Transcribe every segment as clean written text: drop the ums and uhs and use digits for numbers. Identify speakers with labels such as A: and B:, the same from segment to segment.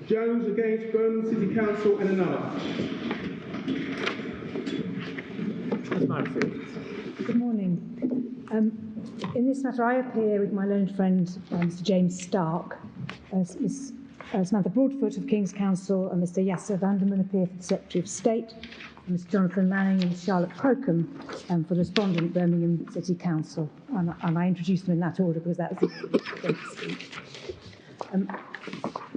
A: Jones against Birmingham City Council and another.
B: Good morning. In this matter, I appear with my learned friend, Mr. James Stark, Ms. Samantha Broadfoot of King's Counsel, and Mr. Yasser Vanderman appear for the Secretary of State, and Mr. Jonathan Manning and Ms. Charlotte Crocombe for the Respondent, Birmingham City Council. And I introduced them in that order because that was the order to speak.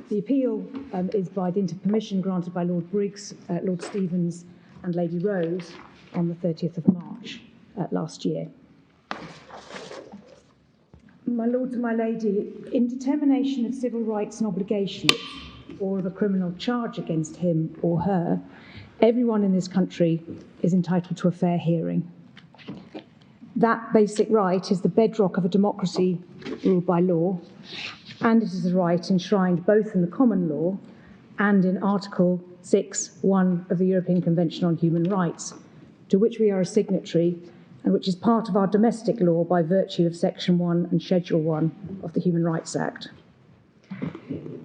B: The appeal is by dint of permission granted by Lord Briggs, Lord Stevens and Lady Rose on the 30th of March last year. My lords and my lady, in determination of civil rights and obligations or of a criminal charge against him or her, everyone in this country is entitled to a fair hearing. That basic right is the bedrock of a democracy ruled by law, and it is a right enshrined both in the common law and in Article 6(1) of the European Convention on Human Rights, to which we are a signatory and which is part of our domestic law by virtue of Section 1 and Schedule 1 of the Human Rights Act.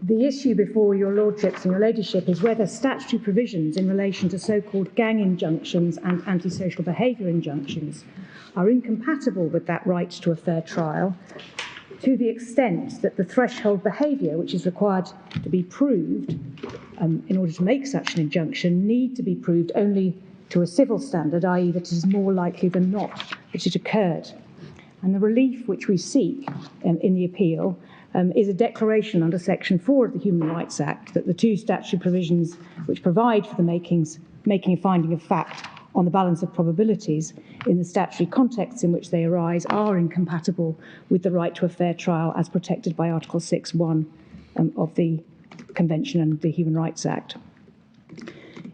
B: The issue before your lordships and your ladyship is whether statutory provisions in relation to so-called gang injunctions and antisocial behaviour injunctions are incompatible with that right to a fair trial, to the extent that the threshold behaviour which is required to be proved in order to make such an injunction need to be proved only to a civil standard, i.e. that it is more likely than not that it occurred. And the relief which we seek in the appeal is a declaration under Section 4 of the Human Rights Act that the two statutory provisions which provide for the making a finding of fact on the balance of probabilities in the statutory contexts in which they arise are incompatible with the right to a fair trial as protected by Article 6(1) of the Convention and the Human Rights Act.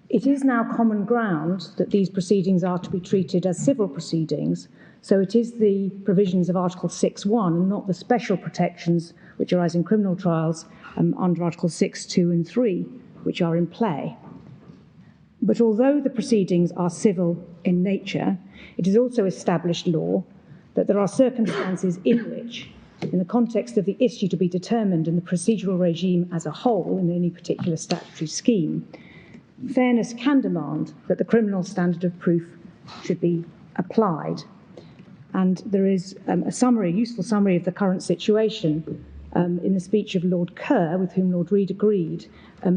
B: It is now common ground that these proceedings are to be treated as civil proceedings, so it is the provisions of Article 6(1 and not the special protections which arise in criminal trials under Articles 6, 2 and 3 which are in play. But although the proceedings are civil in nature, it is also established law that there are circumstances in which, in the context of the issue to be determined in the procedural regime as a whole in any particular statutory scheme, fairness can demand that the criminal standard of proof should be applied. And there is a useful summary of the current situation in the speech of Lord Kerr, with whom Lord Reid agreed,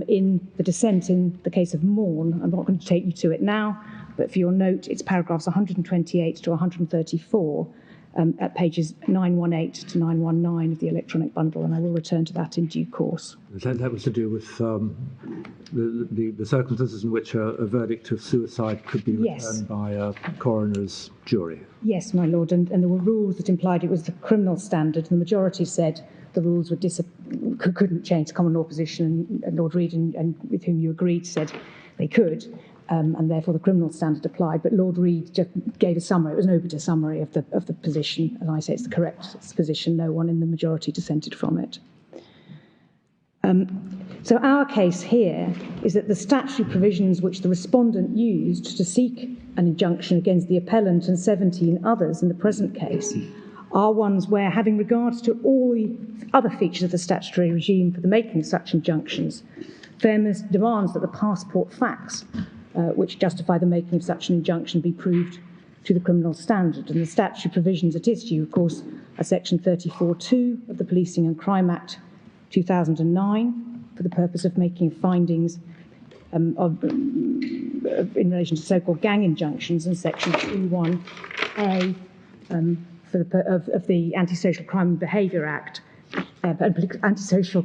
B: in the dissent in the case of Morn. I'm not going to take you to it now, but for your note, it's paragraphs 128 to 134 at pages 918 to 919 of the electronic bundle, and I will return to that in due course.
C: That was to do with the circumstances in which a verdict of suicide could be returned by a coroner's jury.
B: Yes, my lord, and there were rules that implied it was the criminal standard, and the majority said the rules couldn't change the common law position, and Lord Reid, and with whom you agreed, said they could. And therefore the criminal standard applied. But Lord Reid just gave a summary. It was an obiter summary of the position, and I say it's the correct position. No one in the majority dissented from it. So our case here is that the statutory provisions which the respondent used to seek an injunction against the appellant and 17 others in the present case are ones where, having regards to all the other features of the statutory regime for the making of such injunctions, fairness demands that the passport facts which justify the making of such an injunction be proved to the criminal standard. And the statutory provisions at issue, of course, are Section 34(2) of the Policing and Crime Act 2009 for the purpose of making findings in relation to so-called gang injunctions, and Section 21A of the Antisocial Crime and Behaviour Act, Antisocial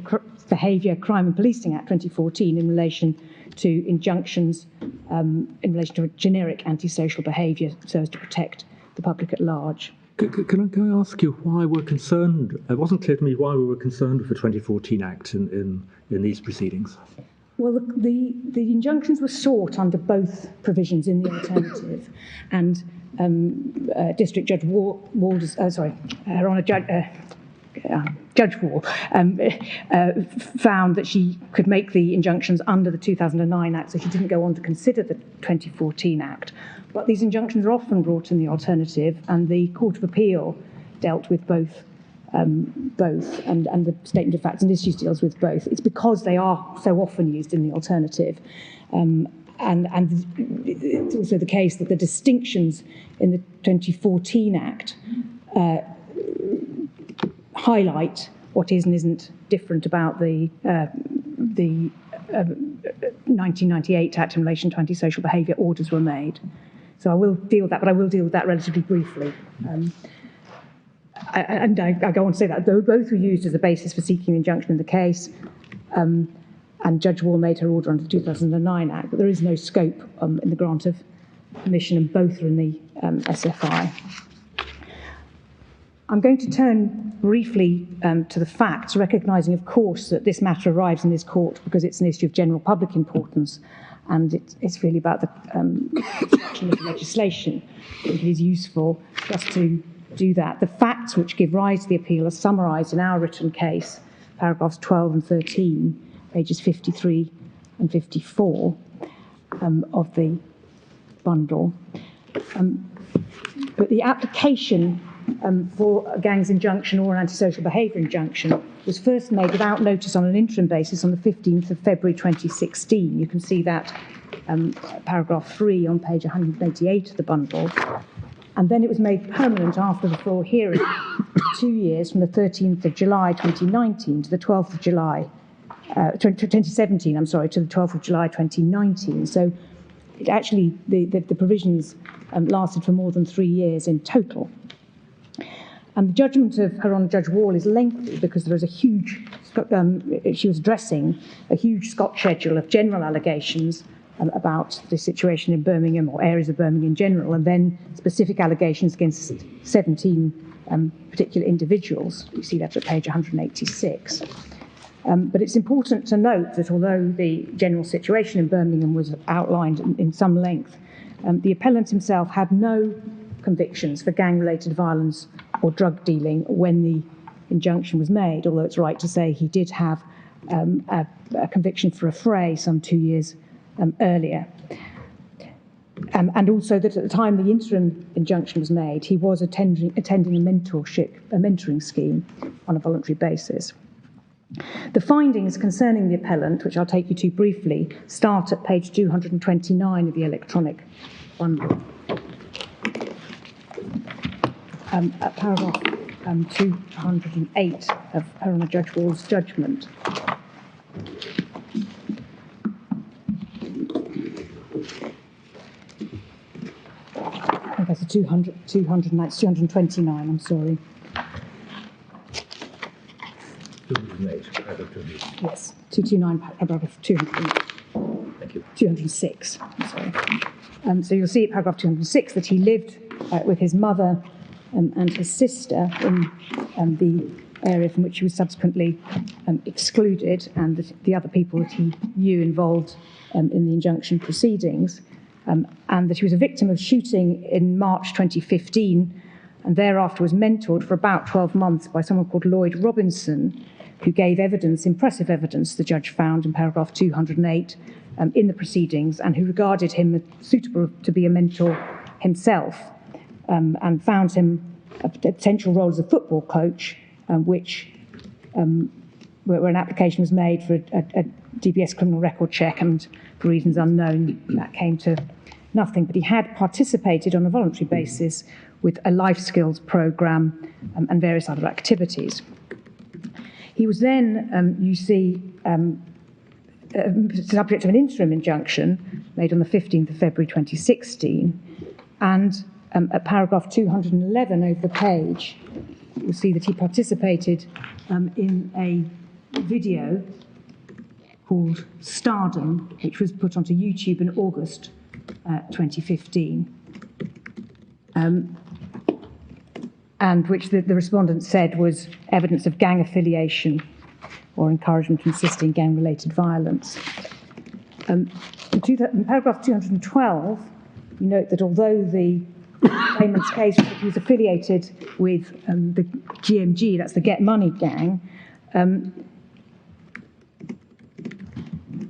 B: Behaviour, Crime and Policing Act 2014 in relation to injunctions in relation to a generic antisocial behaviour so as to protect the public at large.
C: Can I ask you why we're concerned? It wasn't clear to me why we were concerned with the 2014 Act in these proceedings.
B: Well, the injunctions were sought under both provisions in the alternative, and District Judge Her Honour Judge Wall found that she could make the injunctions under the 2009 Act, so she didn't go on to consider the 2014 Act. But these injunctions are often brought in the alternative, and the Court of Appeal dealt with both both, and the statement of facts and issues deals with both. It's because they are so often used in the alternative. And it's also the case that the distinctions in the 2014 Act highlight what is and isn't different about the 1998 Act in relation to antisocial behaviour orders were made. So I will deal with that, but I will deal with that relatively briefly. I go on to say that though both were used as a basis for seeking an injunction in the case, and Judge Wall made her order under the 2009 Act, but there is no scope in the grant of permission, and both are in the SFI. I'm going to turn briefly to the facts, recognising, of course, that this matter arrives in this court because it's an issue of general public importance, and it's really about the construction of the legislation. I think it is useful just to do that. The facts which give rise to the appeal are summarised in our written case, paragraphs 12 and 13, pages 53 and 54 of the bundle. But the application for a gangs injunction or an antisocial behaviour injunction was first made without notice on an interim basis on the 15th of February 2016. You can see that paragraph 3 on page 188 of the bundle. And then it was made permanent after the full hearing, 2 years from the 13th of July 2019 to the 12th of July, 2017, I'm sorry, to the 12th of July 2019. So it actually, the provisions lasted for more than 3 years in total. And the judgment of Her Honour Judge Wall is lengthy because there is a huge, she was addressing a huge Scotch schedule of general allegations about the situation in Birmingham or areas of Birmingham in general, and then specific allegations against 17 particular individuals. You see that at page 186. But it's important to note that although the general situation in Birmingham was outlined in some length, the appellant himself had no convictions for gang-related violence or drug dealing when the injunction was made, although it's right to say he did have a conviction for a fray some 2 years earlier. And also that at the time the interim injunction was made, he was attending a mentoring scheme on a voluntary basis. The findings concerning the appellant, which I'll take you to briefly, start at page 229 of the electronic bundle. At paragraph 208 of Her Honour Judge Wall's judgment. I think that's a 229, I'm sorry.
D: 208, paragraph 208.
B: Yes, 229, paragraph 200.
D: Thank you.
B: 206, I'm sorry. So you'll see at paragraph 206 that he lived with his mother and his sister in the area from which he was subsequently excluded, and the other people that he knew involved in the injunction proceedings, and that he was a victim of shooting in March 2015, and thereafter was mentored for about 12 months by someone called Lloyd Robinson, who gave evidence, impressive evidence, the judge found in paragraph 208 in the proceedings, and who regarded him as suitable to be a mentor himself, and found him a potential role as a football coach, where an application was made for a DBS criminal record check, and for reasons unknown, that came to nothing. But he had participated on a voluntary basis with a life skills programme and various other activities. He was then, you see, subject to an interim injunction made on the 15th of February 2016, and at paragraph 211 over the page, you'll see that he participated in a video called Stardom, which was put onto YouTube in August 2015, and which the respondent said was evidence of gang affiliation or encouragement to assist in gang-related violence. In paragraph 212, you note that although the claimant's case was that he was affiliated with the GMG, that's the Get Money gang,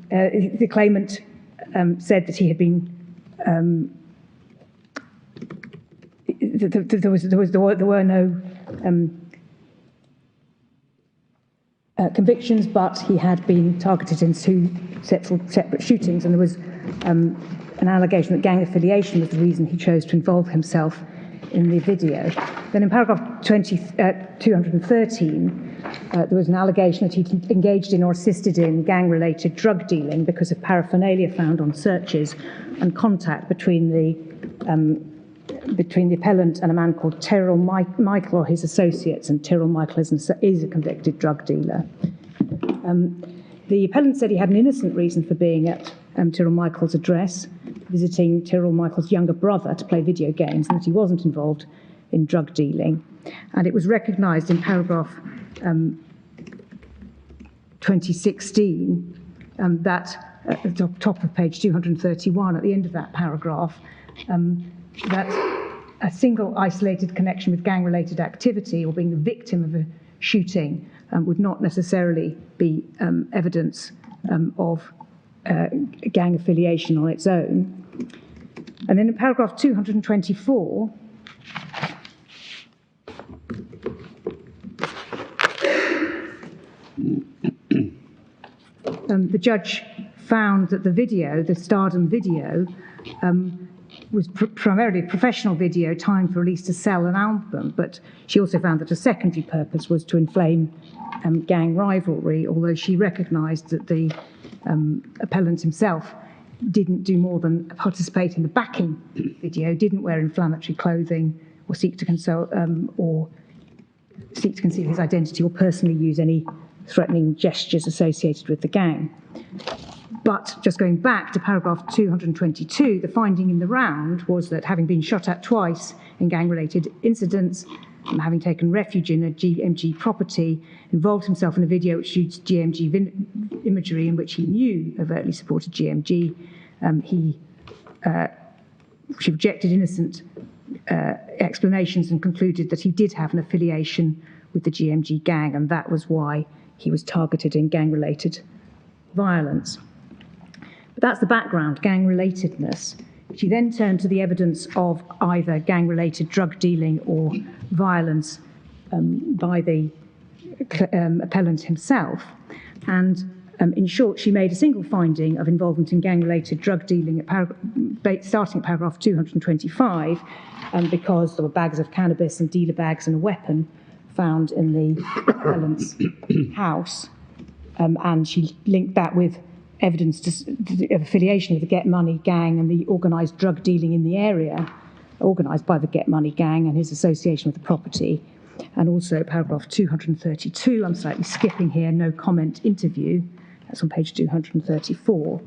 B: the claimant said that he had been there were no convictions, but he had been targeted in two separate shootings, and there was an allegation that gang affiliation was the reason he chose to involve himself in the video. Then in paragraph 213, there was an allegation that he'd engaged in or assisted in gang-related drug dealing because of paraphernalia found on searches and contact between the appellant and a man called Tyrrell Michael or his associates, and Tyrrell Michael is a convicted drug dealer. The appellant said he had an innocent reason for being at Tyrrell Michael's address, visiting Tyrrell Michael's younger brother to play video games, and that he wasn't involved in drug dealing. And it was recognised in paragraph 2016 that at the top of page 231, at the end of that paragraph, that a single isolated connection with gang-related activity or being the victim of a shooting would not necessarily be evidence of gang affiliation on its own. And then in paragraph 224, the judge found that the video, the Stardom video, was primarily a professional video timed for release to sell an album, but she also found that a secondary purpose was to inflame gang rivalry, although she recognised that the appellant himself didn't do more than participate in the backing video, didn't wear inflammatory clothing or seek to conceal his identity or personally use any threatening gestures associated with the gang. But just going back to paragraph 222, the finding in the round was that having been shot at twice in gang-related incidents, and having taken refuge in a GMG property, involved himself in a video which used GMG imagery in which he knew overtly supported GMG. She rejected innocent explanations and concluded that he did have an affiliation with the GMG gang, and that was why he was targeted in gang-related violence. But that's the background, gang-relatedness. She then turned to the evidence of either gang-related drug dealing or violence by the appellant himself. And in short, she made a single finding of involvement in gang-related drug dealing starting at paragraph 225, because there were bags of cannabis and dealer bags and a weapon found in the appellant's house. And she linked that with evidence of affiliation with the Get Money gang and the organised drug dealing in the area, organised by the Get Money gang and his association with the property. And also paragraph 232, I'm slightly skipping here, no comment interview, that's on page 234.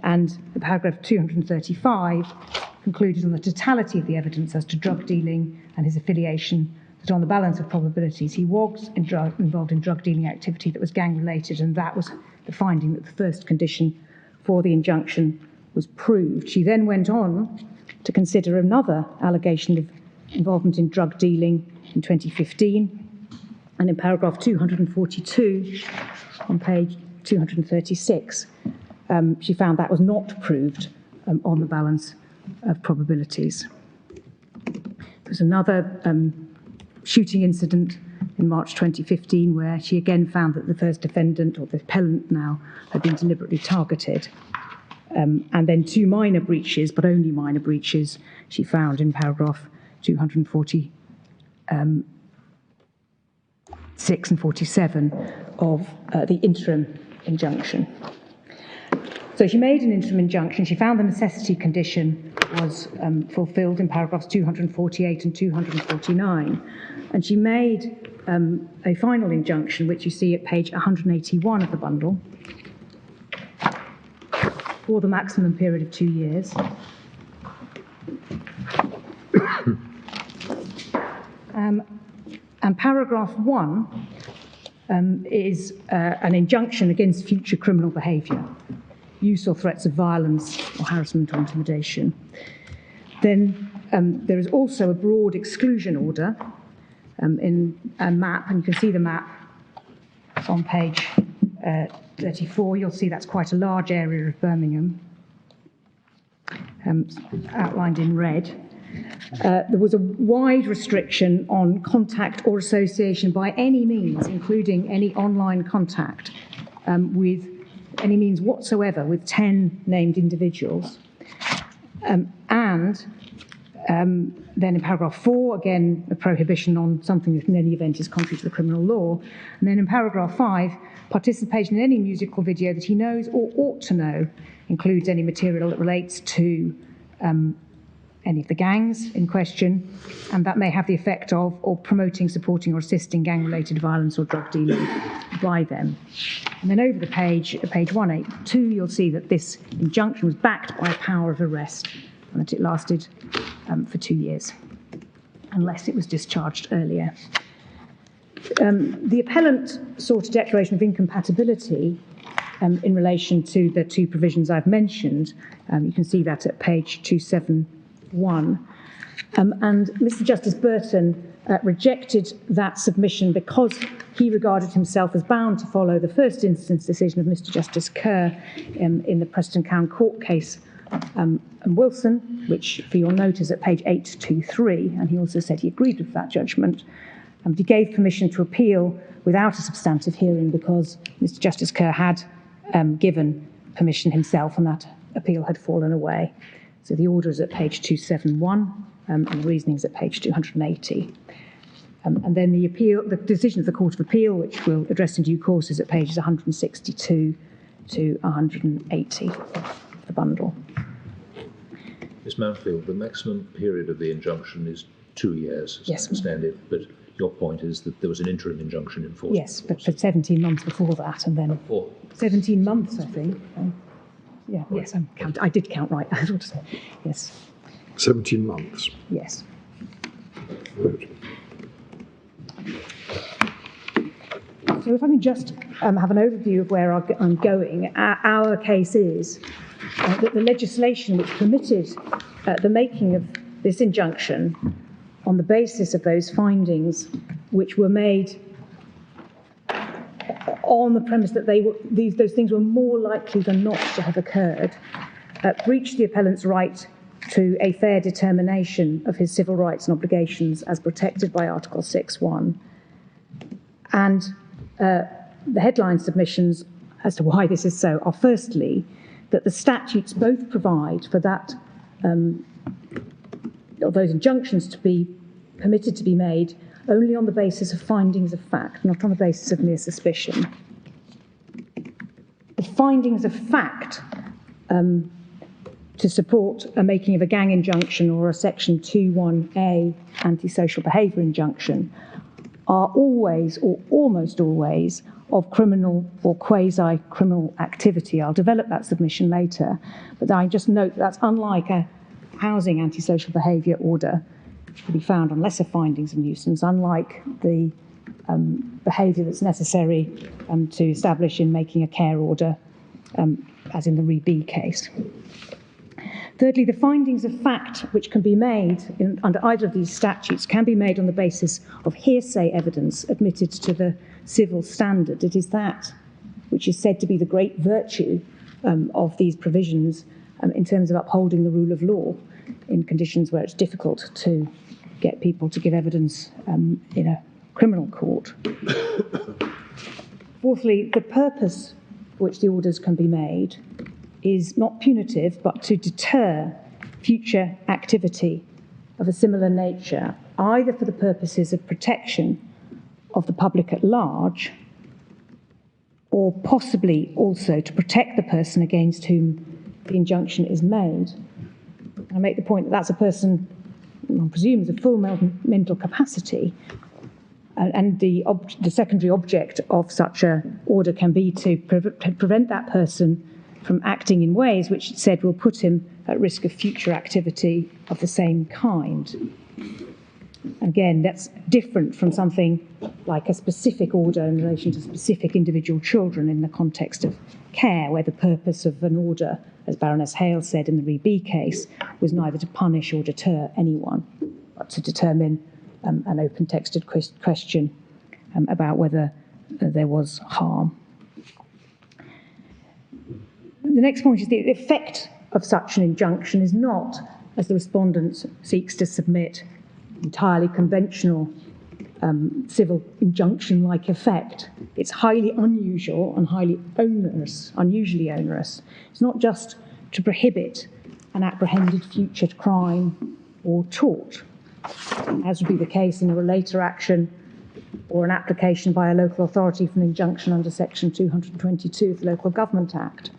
B: And the paragraph 235 concluded on the totality of the evidence as to drug dealing and his affiliation, that on the balance of probabilities he was involved in drug dealing activity that was gang-related, and that was the finding that the first condition for the injunction was proved. She then went on to consider another allegation of involvement in drug dealing in 2015, and in paragraph 242 on page 236, she found that was not proved on the balance of probabilities. There's another shooting incident in March 2015 where she again found that the first defendant, or the appellant now, had been deliberately targeted. And then two minor breaches, but only minor breaches, she found in paragraph 246 and 47 of the interim injunction. So she made an interim injunction. She found the necessity condition was fulfilled in paragraphs 248 and 249. And she made a final injunction, which you see at page 181 of the bundle, for the maximum period of 2 years. And paragraph 1 is an injunction against future criminal behaviour, use or threats of violence or harassment or intimidation. Then there is also a broad exclusion order in a map, and you can see the map on page 34. You'll see that's quite a large area of Birmingham, outlined in red. There was a wide restriction on contact or association by any means, including any online contact with any means whatsoever with 10 named individuals. Then in paragraph 4, again, a prohibition on something that in any event is contrary to the criminal law. And then in paragraph 5, participation in any musical video that he knows or ought to know includes any material that relates to any of the gangs in question, and that may have the effect of or promoting, supporting or assisting gang-related violence or drug dealing by them. And then over the page, at page 182, you'll see that this injunction was backed by a power of arrest and that it lasted for 2 years, unless it was discharged earlier. The appellant sought a declaration of incompatibility in relation to the two provisions I've mentioned. You can see that at page 271. And Mr. Justice Burton rejected that submission because he regarded himself as bound to follow the first instance decision of Mr. Justice Kerr in the Preston Crown Court case and Wilson, which for your note is at page 823, and he also said he agreed with that judgment. He gave permission to appeal without a substantive hearing because Mr. Justice Kerr had given permission himself and that appeal had fallen away. So the order is at page 271 and the reasoning is at page 280. And then the decision of the Court of Appeal, which we'll address in due course, is at pages 162 to 180 of the bundle.
D: Ms. Mountfield, the maximum period of the injunction is 2 years, as I understand it, but your point is that there was an interim injunction in force.
B: Yes, but for 17 months before that, and then 17 months, I think. Yeah, right. Yes, I did count right. Yes.
E: 17 months.
B: Yes.
E: Right.
B: So if I can just have an overview of where I'm going, our case is that the legislation which permitted the making of this injunction on the basis of those findings, which were made on the premise that those things were more likely than not to have occurred, breached the appellant's right to a fair determination of his civil rights and obligations as protected by Article 6.1. And the headline submissions as to why this is so are firstly that the statutes both provide for that, those injunctions to be permitted to be made only on the basis of findings of fact, not on the basis of mere suspicion. The findings of fact to support a making of a gang injunction or a Section 2.1a antisocial behaviour injunction are always, or almost always, of criminal or quasi-criminal activity. I'll develop that submission later, but I just note that's unlike a housing antisocial behaviour order to be found on lesser findings of nuisance, unlike the behaviour that's necessary to establish in making a care order, as in the Re-B case. Thirdly, the findings of fact which can be made under either of these statutes can be made on the basis of hearsay evidence admitted to the civil standard. It is that which is said to be the great virtue of these provisions in terms of upholding the rule of law in conditions where it's difficult to get people to give evidence in a criminal court. Fourthly, the purpose for which the orders can be made is not punitive, but to deter future activity of a similar nature, either for the purposes of protection of the public at large, or possibly also to protect the person against whom the injunction is made. I make the point that that's a person, I presume, of full mental capacity, and the secondary object of such an order can be to prevent that person from acting in ways which it said will put him at risk of future activity of the same kind. Again, that's different from something like a specific order in relation to specific individual children in the context of care, where the purpose of an order, as Baroness Hale said in the Re-B case, was neither to punish or deter anyone, but to determine an open-texted question about whether there was harm. The next point is the effect of such an injunction is not as the respondent seeks to submit entirely conventional civil injunction-like effect. It's highly unusual and highly onerous, unusually onerous. It's not just to prohibit an apprehended future crime or tort, as would be the case in a relator action or an application by a local authority for an injunction under Section 222 of the Local Government Act.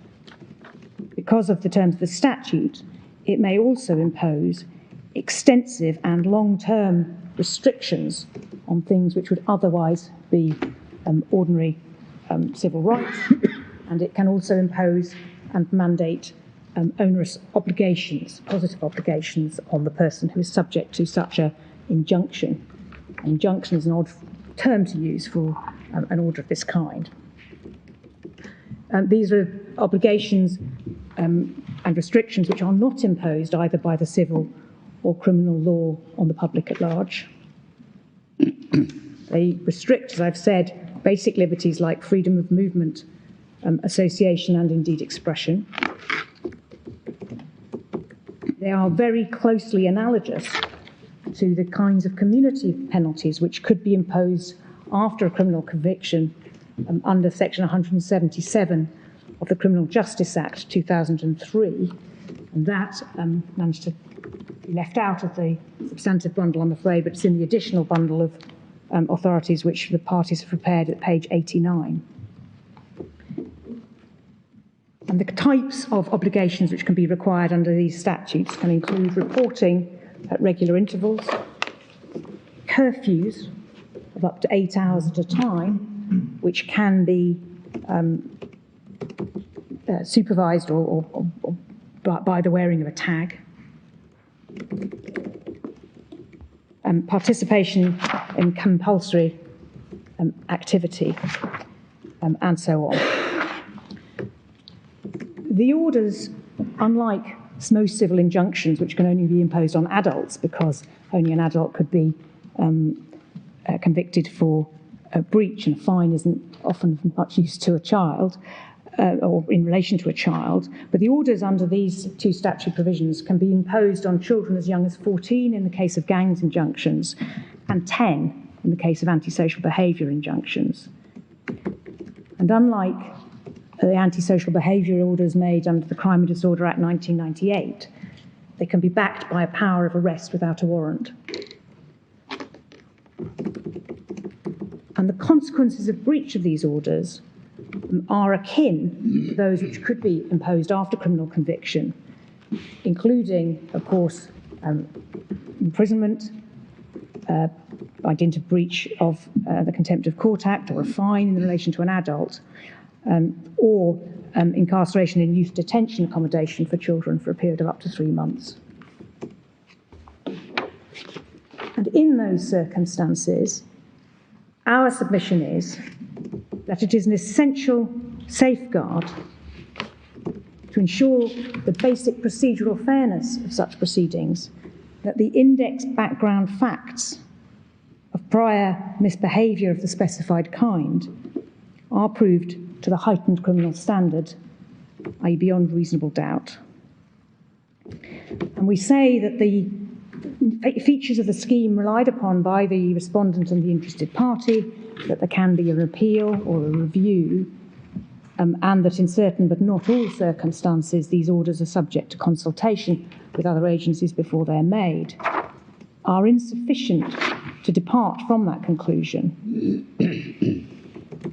B: Because of the terms of the statute, it may also impose extensive and long-term restrictions on things which would otherwise be ordinary civil rights, and it can also impose and mandate onerous obligations, positive obligations on the person who is subject to such an injunction. An injunction is an odd term to use for an order of this kind. These are obligations and restrictions which are not imposed either by the civil or criminal law on the public at large. They restrict, as I've said, basic liberties like freedom of movement, association, and indeed expression. They are very closely analogous to the kinds of community penalties which could be imposed after a criminal conviction under Section 177 of the Criminal Justice Act 2003, and that managed to be left out of the substantive bundle, I'm afraid, but it's in the additional bundle of authorities which the parties have prepared at page 89. And the types of obligations which can be required under these statutes can include reporting at regular intervals, curfews of up to 8 hours at a time, which can be supervised or by the wearing of a tag, participation in compulsory activity, and so on. The orders, unlike most civil injunctions, which can only be imposed on adults because only an adult could be convicted for a breach, and a fine isn't often much use to a child, or in relation to a child, but the orders under these two statutory provisions can be imposed on children as young as 14 in the case of gangs injunctions and 10 in the case of antisocial behaviour injunctions. And unlike the antisocial behaviour orders made under the Crime and Disorder Act 1998, they can be backed by a power of arrest without a warrant. And the consequences of breach of these orders are akin to those which could be imposed after criminal conviction, including, of course, imprisonment by dint of breach of the Contempt of Court Act, or a fine in relation to an adult, or incarceration in youth detention accommodation for children for a period of up to 3 months. And in those circumstances, our submission is that it is an essential safeguard to ensure the basic procedural fairness of such proceedings that the indexed background facts of prior misbehaviour of the specified kind are proved to the heightened criminal standard, i.e. beyond reasonable doubt. And we say that the features of the scheme relied upon by the respondent and the interested party, that there can be an appeal or a review, and that in certain but not all circumstances these orders are subject to consultation with other agencies before they're made, are insufficient to depart from that conclusion.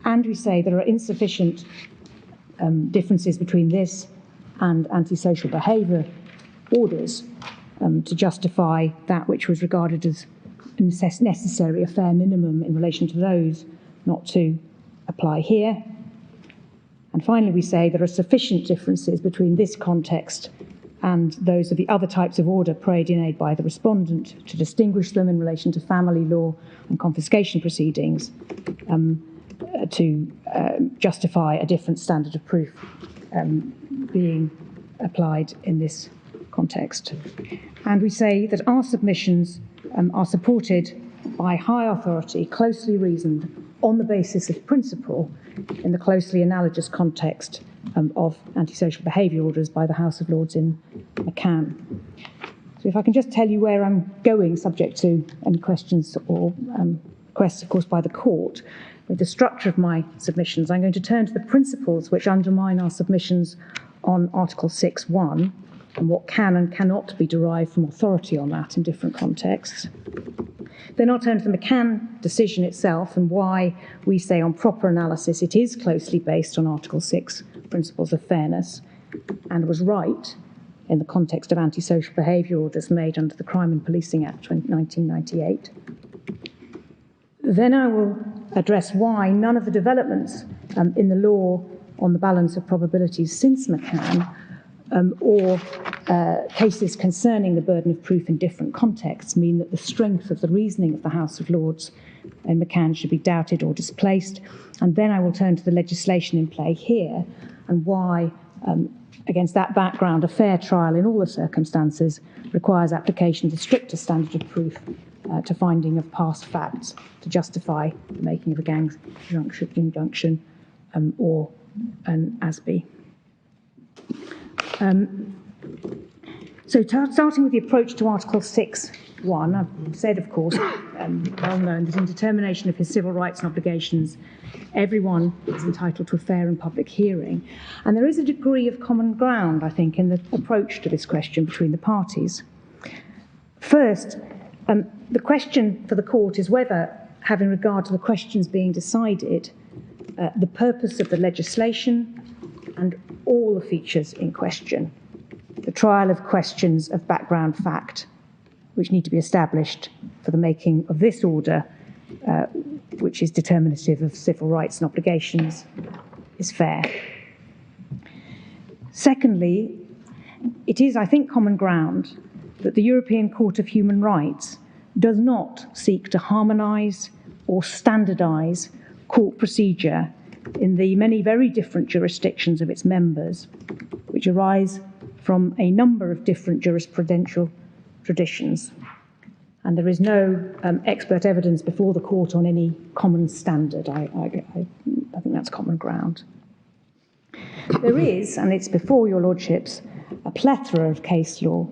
B: And we say there are insufficient differences between this and antisocial behaviour orders to justify that which was regarded as necessary, a fair minimum in relation to those, not to apply here. And finally, we say there are sufficient differences between this context and those of the other types of order prayed in aid by the respondent to distinguish them in relation to family law and confiscation proceedings, to justify a different standard of proof being applied in this context. And we say that our submissions are supported by high authority, closely reasoned, on the basis of principle, in the closely analogous context of antisocial behaviour orders by the House of Lords in McCann. if I can just tell you where I'm going, subject to any questions or requests, of course, by the court, with the structure of my submissions, I'm going to turn to the principles which undermine our submissions on Article 6.1 and what can and cannot be derived from authority on that in different contexts. Then I'll turn to the McCann decision itself and why we say on proper analysis it is closely based on Article 6 principles of fairness and was right in the context of antisocial behaviour orders made under the Crime and Policing Act 1998. Then I will address why none of the developments in the law on the balance of probabilities since McCann or cases concerning the burden of proof in different contexts mean that the strength of the reasoning of the House of Lords in McCann should be doubted or displaced. And then I will turn to the legislation in play here and why, against that background, a fair trial in all the circumstances requires application of the stricter standard of proof to finding of past facts to justify the making of a gang injunction or an ASB. So starting with the approach to Article 6.1, I've said, of course, well known, that in determination of his civil rights and obligations, everyone is entitled to a fair and public hearing. And there is a degree of common ground, I think, in the approach to this question between the parties. First, the question for the court is whether, having regard to the questions being decided, the purpose of the legislation and all the features in question, the trial of questions of background fact, which need to be established for the making of this order, which is determinative of civil rights and obligations, is fair. Secondly, it is, I think, common ground that the European Court of Human Rights does not seek to harmonise or standardise court procedure in the many very different jurisdictions of its members, which arise from a number of different jurisprudential traditions. And there is no expert evidence before the court on any common standard. I think that's common ground. There is, and it's before your lordships, a plethora of case law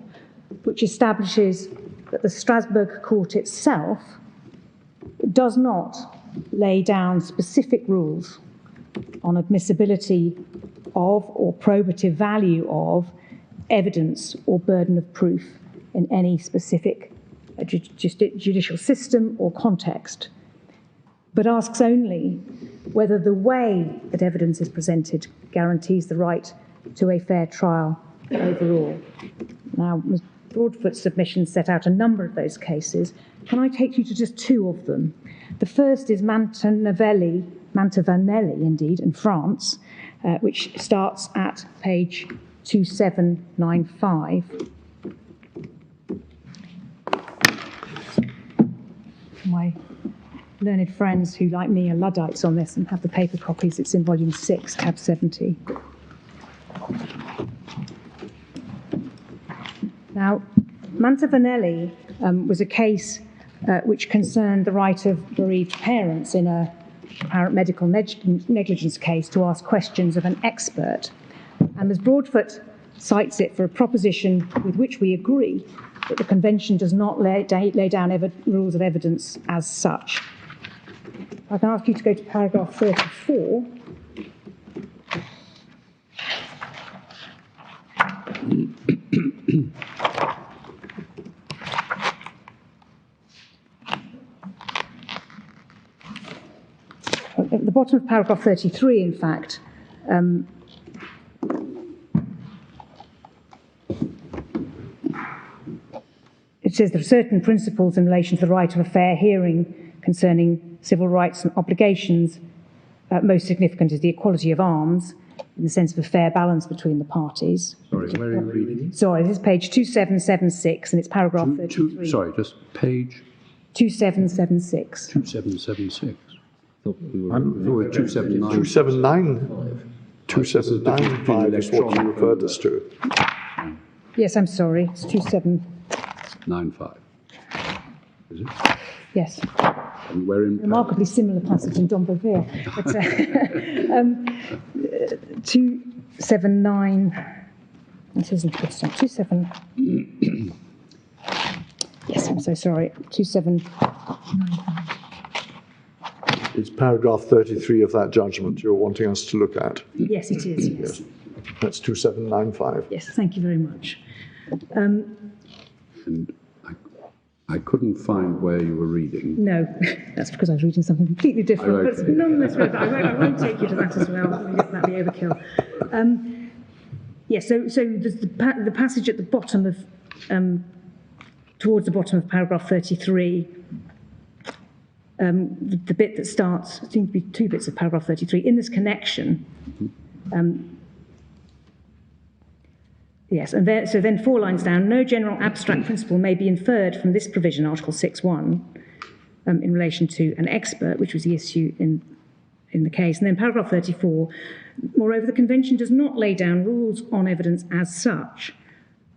B: which establishes that the Strasbourg Court itself does not lay down specific rules on admissibility of or probative value of evidence or burden of proof in any specific judicial system or context, but asks only whether the way that evidence is presented guarantees the right to a fair trial overall. Now, Ms. Broadfoot's submission set out a number of those cases. Can I take you to just two of them? The first is Mantavanelli, indeed, in France, which starts at page 2795. My learned friends who, like me, are Luddites on this and have the paper copies, it's in volume 6, tab 70. Now, Mantavanelli was a case which concerned the right of bereaved parents in a apparent medical negligence case to ask questions of an expert. And Ms. Broadfoot cites it for a proposition with which we agree, that the Convention does not lay down rules of evidence as such. I can ask you to go to paragraph 34. At the bottom of paragraph 33, in fact, it says there are certain principles in relation to the right of a fair hearing concerning civil rights and obligations. Most significant is the equality of arms, in the sense of a fair balance between the parties.
F: Sorry, where are you reading?
B: Sorry, this is page 2776, and it's paragraph 33.
F: Sorry, just page
B: 2776.
F: 2776.
E: I'm
F: 279.
E: 2795 is what you referred us to.
B: Yes, I'm sorry, it's 2795.
F: Is it?
B: Yes.
F: And we're in
B: Remarkably similar passage in Don Bovere. But 279, it isn't good stuff, 27. Yes, I'm so sorry. 2795.
E: It's paragraph 33 of that judgment you're wanting us to look at.
B: Yes, it is, yes.
E: That's 2795.
B: Yes, thank you very much.
F: And I couldn't find where you were reading.
B: No, that's because I was reading something completely different.
F: Oh,
B: But
F: okay.
B: nonetheless, I won't take you to that as well. That'd be overkill. Yes, so there's the passage at the bottom of, towards the bottom of paragraph 33, the bit that starts, there seem to be two bits of paragraph 33. In this connection, yes, and there, so then 4 lines down, no general abstract principle may be inferred from this provision, Article 6.1, in relation to an expert, which was the issue in the case. And then paragraph 34, moreover, the Convention does not lay down rules on evidence as such.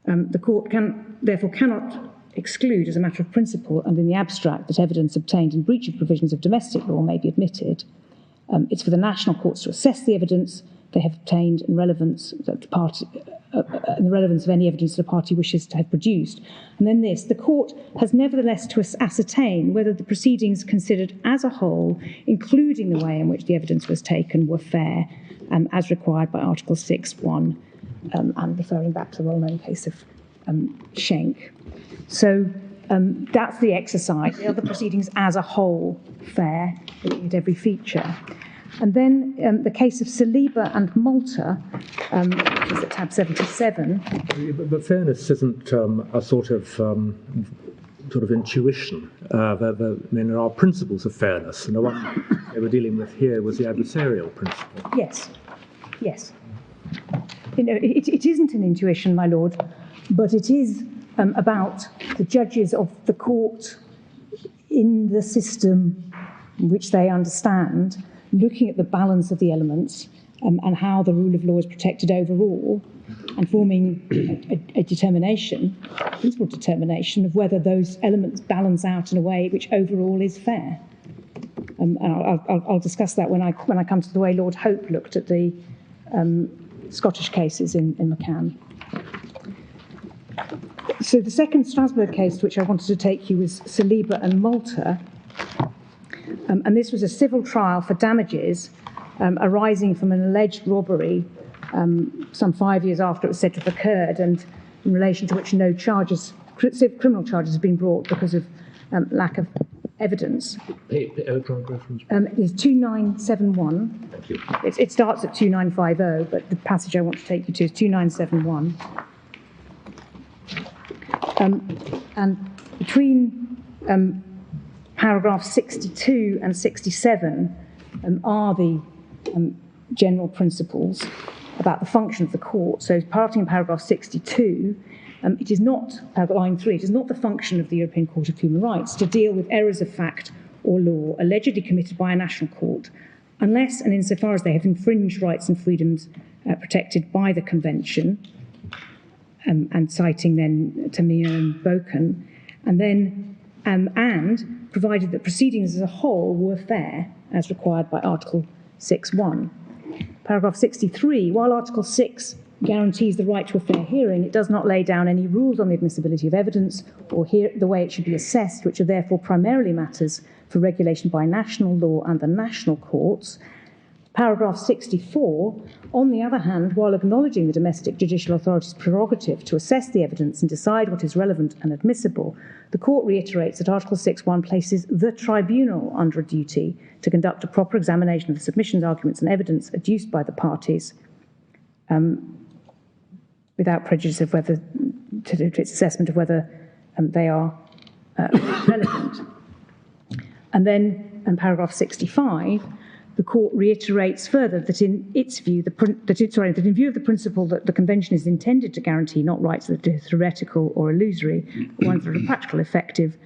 B: The Court therefore cannot exclude as a matter of principle and in the abstract that evidence obtained in breach of provisions of domestic law may be admitted. It's for the national courts to assess the evidence they have obtained and relevance that the party, and the relevance of any evidence that a party wishes to have produced. And then this, the court has nevertheless to ascertain whether the proceedings considered as a whole, including the way in which the evidence was taken, were fair, as required by Article 6.1, and referring back to the well-known case of Schenck. So that's the exercise. Are the proceedings as a whole fair, looking at every feature? And then the case of Saliba and Malta, which is at tab 77.
C: But fairness isn't a sort of intuition. There are principles of fairness, and the one they were dealing with here was the adversarial principle.
B: Yes, yes. You know, it isn't an intuition, my lord, but it is about the judges of the court in the system which they understand, looking at the balance of the elements and how the rule of law is protected overall, and forming a determination, a principled determination of whether those elements balance out in a way which overall is fair. And I'll discuss that when I come to the way Lord Hope looked at the Scottish cases in McCann. So the second Strasbourg case to which I wanted to take you was Saliba and Malta. And this was a civil trial for damages arising from an alleged robbery some 5 years after it was said to have occurred, and in relation to which no charges, criminal charges, have been brought because of lack of evidence.
D: Electronic reference.
B: Is 2971.
D: Thank you.
B: It starts at 2950, but the passage I want to take you to is 2971. And between paragraphs 62 and 67 are the general principles about the function of the court. So starting in paragraph 62, it is not, line 3, it is not the function of the European Court of Human Rights to deal with errors of fact or law allegedly committed by a national court, unless and insofar as they have infringed rights and freedoms protected by the Convention, and citing then Tamir and Boken, and then and provided that proceedings as a whole were fair, as required by Article 6.1. Paragraph 63, while Article 6 guarantees the right to a fair hearing, it does not lay down any rules on the admissibility of evidence or the way it should be assessed, which are therefore primarily matters for regulation by national law and the national courts. Paragraph 64, on the other hand, while acknowledging the domestic judicial authority's prerogative to assess the evidence and decide what is relevant and admissible, the Court reiterates that Article 6.1 places the tribunal under a duty to conduct a proper examination of the submissions, arguments and evidence adduced by the parties without prejudice of whether to its assessment of whether they are relevant. And then in paragraph 65, the Court reiterates further that in its view, that in view of the principle that the Convention is intended to guarantee not rights that are theoretical or illusory, but ones that are practical effective,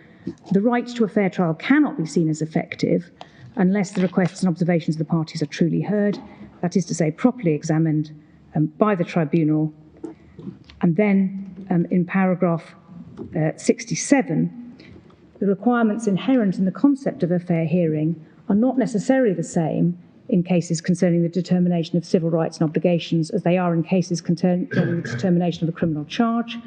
B: the right to a fair trial cannot be seen as effective unless the requests and observations of the parties are truly heard, that is to say, properly examined by the tribunal. And then in paragraph 67, the requirements inherent in the concept of a fair hearing are not necessarily the same in cases concerning the determination of civil rights and obligations as they are in cases concerning the determination of a criminal charge.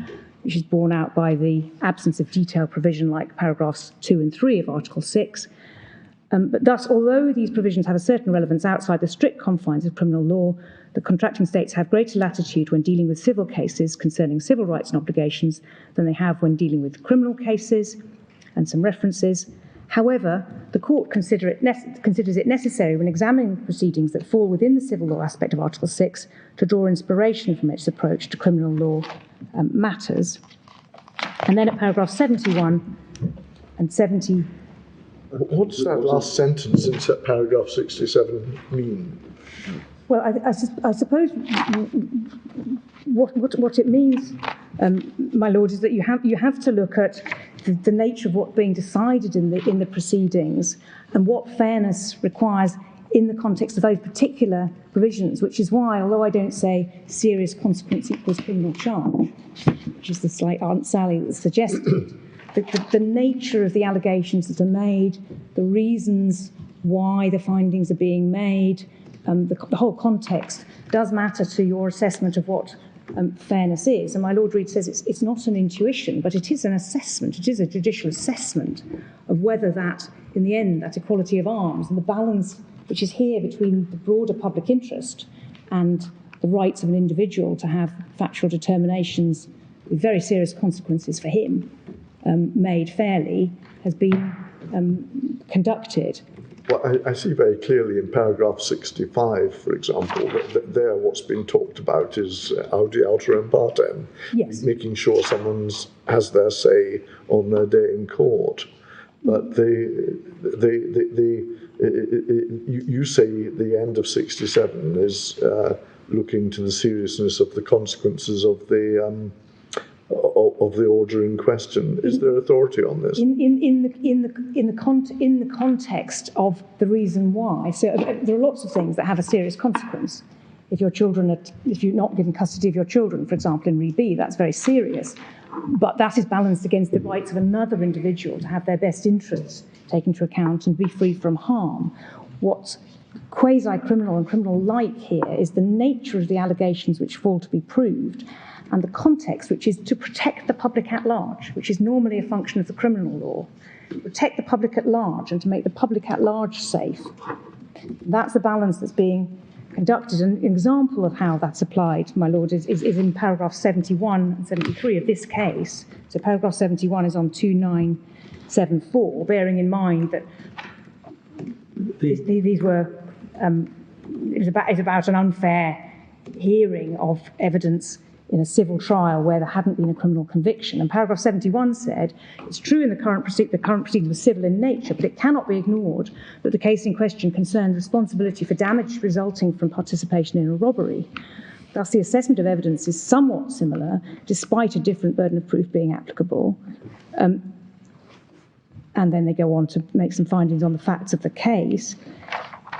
B: which is borne out by the absence of detailed provision like paragraphs 2 and 3 of Article 6. But thus, although these provisions have a certain relevance outside the strict confines of criminal law, the contracting states have greater latitude when dealing with civil cases concerning civil rights and obligations than they have when dealing with criminal cases, and some references. However, the Court considers it necessary when examining proceedings that fall within the civil law aspect of Article 6 to draw inspiration from its approach to criminal law matters. And then at paragraph 71 and 70...
E: What's that last sentence in paragraph 67 mean?
B: Well, I suppose what it means, my Lord, is that you have to look at the nature of what's being decided in the proceedings and what fairness requires in the context of those particular provisions, which is why, although I don't say serious consequence equals criminal charge, which is the slight Aunt Sally that suggested, the nature of the allegations that are made, the reasons why the findings are being made, the whole context does matter to your assessment of what fairness is. And my Lord Reid says it's not an intuition, but it is an assessment. It is a judicial assessment of whether that, in the end, that equality of arms and the balance which is here between the broader public interest and the rights of an individual to have factual determinations with very serious consequences for him made fairly has been conducted.
E: Well, I see very clearly in paragraph 65, for example, that there what's been talked about is audi alteram partem,
B: yes,
E: making sure someone has their say on their day in court. But you say the end of 67 is looking to the seriousness of the consequences of the order in question. Is there authority on this?
B: In the context of the reason why. So there are lots of things that have a serious consequence. If you're not given custody of your children, for example, in Re B, that's very serious. But that is balanced against the rights of another individual to have their best interests taken into account and be free from harm. What's quasi-criminal and criminal-like here is the nature of the allegations which fall to be proved, and the context, which is to protect the public at large, which is normally a function of the criminal law. Protect the public at large and to make the public at large safe. That's the balance that's being conducted. An example of how that's applied, my Lord, is in paragraph 71 and 73 of this case. So paragraph 71 is on 2974, bearing in mind that these were, it was about an unfair hearing of evidence in a civil trial where there hadn't been a criminal conviction. And paragraph 71 said, it's true in the current proceeding was civil in nature, but it cannot be ignored that the case in question concerned responsibility for damage resulting from participation in a robbery. Thus, the assessment of evidence is somewhat similar, despite a different burden of proof being applicable. And then they go on to make some findings on the facts of the case.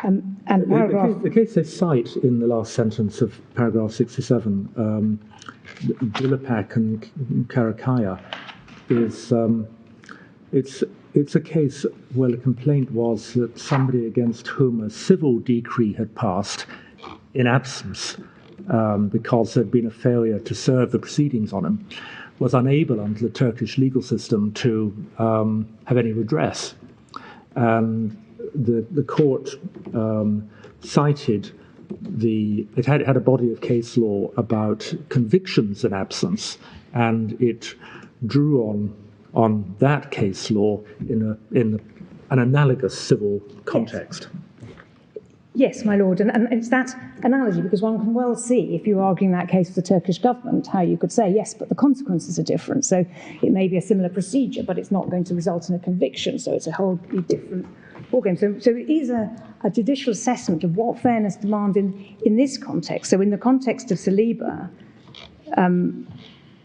B: And
C: the case they cite in the last sentence of paragraph 67, Dillapak and Karakaya, is it's a case where the complaint was that somebody against whom a civil decree had passed in absence because there had been a failure to serve the proceedings on him was unable under the Turkish legal system to have any redress. And the court cited it had a body of case law about convictions in absence, and it drew on that case law in an analogous civil context.
B: Yes, my Lord, and it's that analogy, because one can well see, if you're arguing that case for the Turkish government, how you could say, yes, but the consequences are different. So it may be a similar procedure, but it's not going to result in a conviction, so it's a wholly different ballgame. So it is a judicial assessment of what fairness demands in this context. So in the context of Saliba,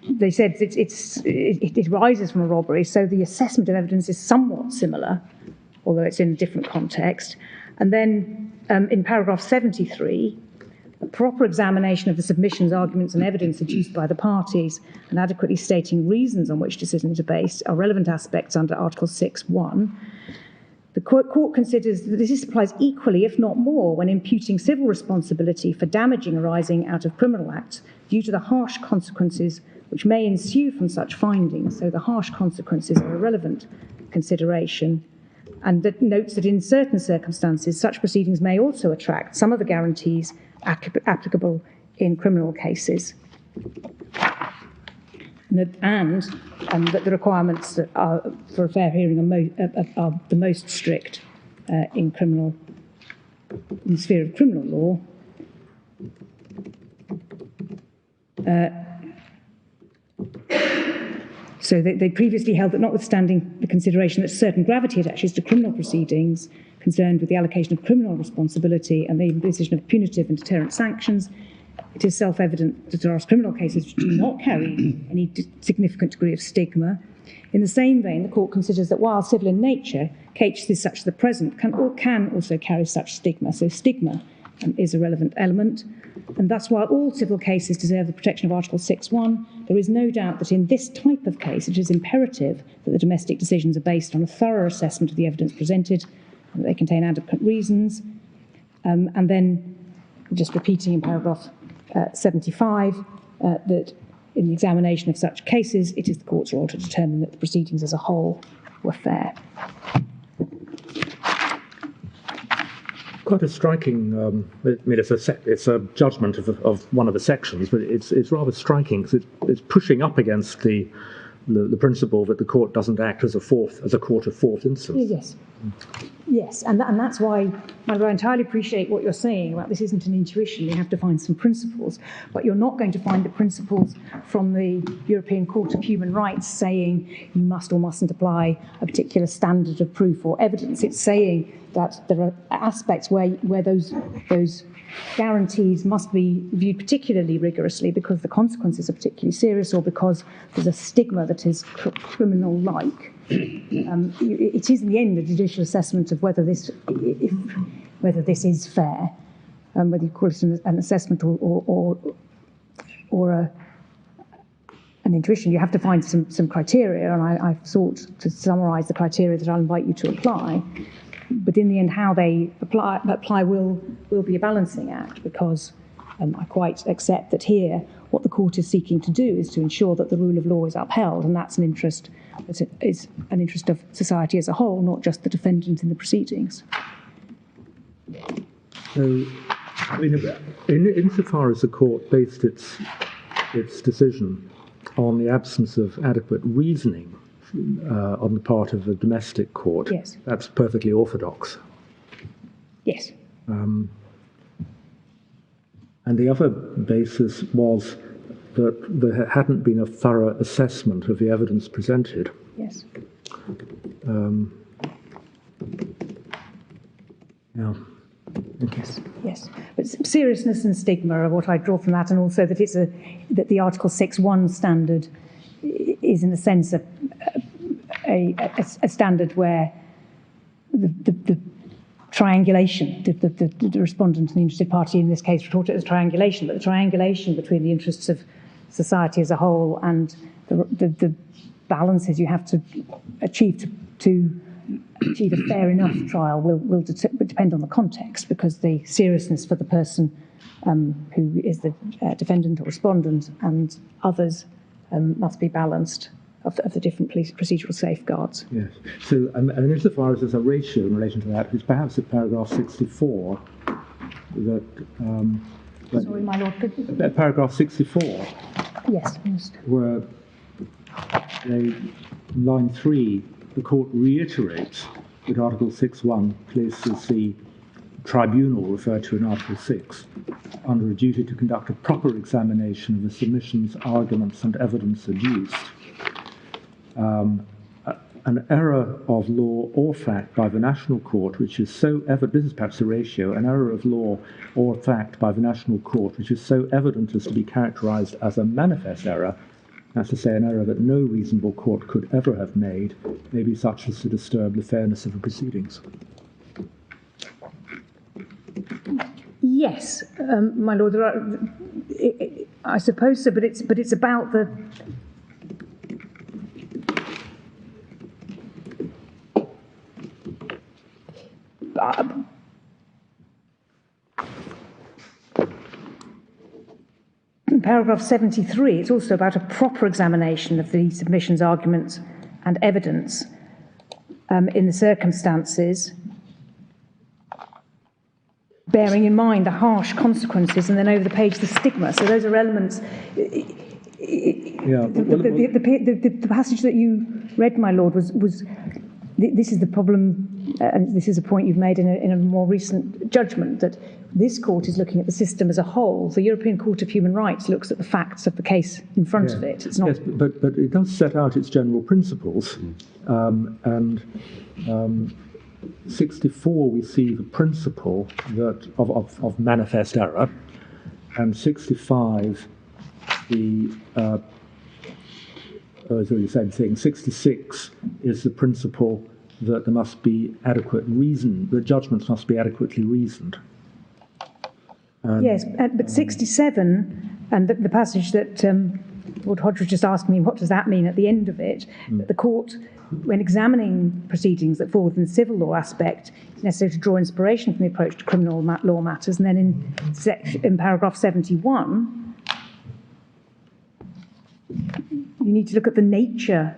B: they said it rises from a robbery, so the assessment of evidence is somewhat similar, although it's in a different context. And then in paragraph 73, a proper examination of the submissions, arguments and evidence adduced by the parties and adequately stating reasons on which decisions are based are relevant aspects under Article 6.1. The court considers that this applies equally, if not more, when imputing civil responsibility for damaging arising out of criminal acts due to the harsh consequences which may ensue from such findings, so the harsh consequences are a relevant consideration, and that notes that in certain circumstances such proceedings may also attract some of the guarantees applicable in criminal cases, and that the requirements for a fair hearing are the most strict in the sphere of criminal law. So they previously held that notwithstanding the consideration that certain gravity attaches to criminal proceedings concerned with the allocation of criminal responsibility and the imposition of punitive and deterrent sanctions, it is self-evident that there are criminal cases which do not carry any significant degree of stigma. In the same vein, the court considers that while civil in nature, cases such as the present can also carry such stigma. So stigma is a relevant element. And thus, while all civil cases deserve the protection of Article 6.1, there is no doubt that in this type of case it is imperative that the domestic decisions are based on a thorough assessment of the evidence presented, and that they contain adequate reasons. And then, just repeating in paragraph 75, that in the examination of such cases, it is the court's role to determine that the proceedings as a whole were fair.
C: Quite a striking. I mean, it's a judgment of one of the sections, but it's rather striking because it's pushing up against the principle that the court doesn't act as a court of fourth instance.
B: Yes, yes, and that's why I entirely appreciate what you're saying about this isn't an intuition. You have to find some principles, but you're not going to find the principles from the European Court of Human Rights saying you must or mustn't apply a particular standard of proof or evidence. It's saying that there are aspects where those guarantees must be viewed particularly rigorously because the consequences are particularly serious or because there's a stigma that is criminal-like. It is in the end a judicial assessment of whether this is fair, whether you call it an assessment or an intuition. You have to find some criteria, and I've sought to summarise the criteria that I'll invite you to apply. But in the end, how they apply will be a balancing act, because I quite accept that here what the court is seeking to do is to ensure that the rule of law is upheld, and that's an interest of society as a whole, not just the defendant in the proceedings.
C: So, I mean, insofar as the court based its decision on the absence of adequate reasoning on the part of the domestic court,
B: yes,
C: that's perfectly orthodox.
B: Yes.
C: And the other basis was that there hadn't been a thorough assessment of the evidence presented.
B: Yes.
C: Yeah. Okay.
B: Yes. But seriousness and stigma are what I draw from that, and also that that the Article 6.1 standard is, in a sense, a standard where the triangulation, the respondent and the interested party in this case report it as triangulation, but the triangulation between the interests of society as a whole and the balances you have to achieve to achieve a fair enough trial will depend on the context, because the seriousness for the person who is the defendant or respondent and others must be balanced of the different procedural safeguards.
C: Yes. So, and insofar as there's a ratio in relation to that, it's perhaps at paragraph 64 that...
B: Sorry, my lord.
C: Paragraph 64.
B: Yes.
C: Where line 3, the court reiterates that Article 6.1 places the tribunal referred to in Article 6 under a duty to conduct a proper examination of the submissions, arguments and evidence adduced. An error of law or fact by the national court, which is so evident, this is perhaps a ratio, an error of law or fact by the national court, which is so evident as to be characterised as a manifest error, that's to say an error that no reasonable court could ever have made, may be such as to disturb the fairness of the proceedings.
B: Yes, my lord, there are, I suppose so, but it's about the... paragraph 73, it's also about a proper examination of the submission's arguments and evidence in the circumstances, bearing in mind the harsh consequences, and then over the page, the stigma. So those are elements.
C: Yeah.
B: The passage that you read, my lord, was this is the problem, and this is a point you've made in a more recent judgment, that this court is looking at the system as a whole. The European Court of Human Rights looks at the facts of the case in front of it. It's not.
C: Yes, but it does set out its general principles, and 64 we see the principle that of manifest error, and 65 the the same thing. 66 is the principle that there must be adequate reason, the judgments must be adequately reasoned.
B: Yes, but 67, and the passage that Lord Hodge just asked me, what does that mean at the end of it? That the court, when examining proceedings that fall within the civil law aspect, it's necessary to draw inspiration from the approach to criminal law matters. And then in paragraph 71, you need to look at the nature,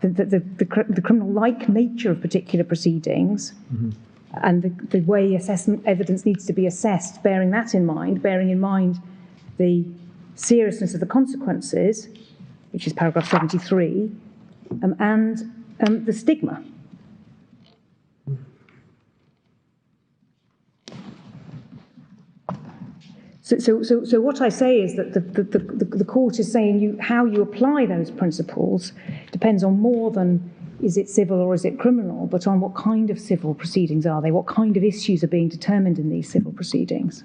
B: the criminal-like nature of particular proceedings, and the way evidence needs to be assessed, bearing that in mind, bearing in mind the seriousness of the consequences, which is paragraph 73, and the stigma. So what I say is that the court is saying how you apply those principles depends on more than is it civil or is it criminal, but on what kind of civil proceedings are they, what kind of issues are being determined in these civil proceedings.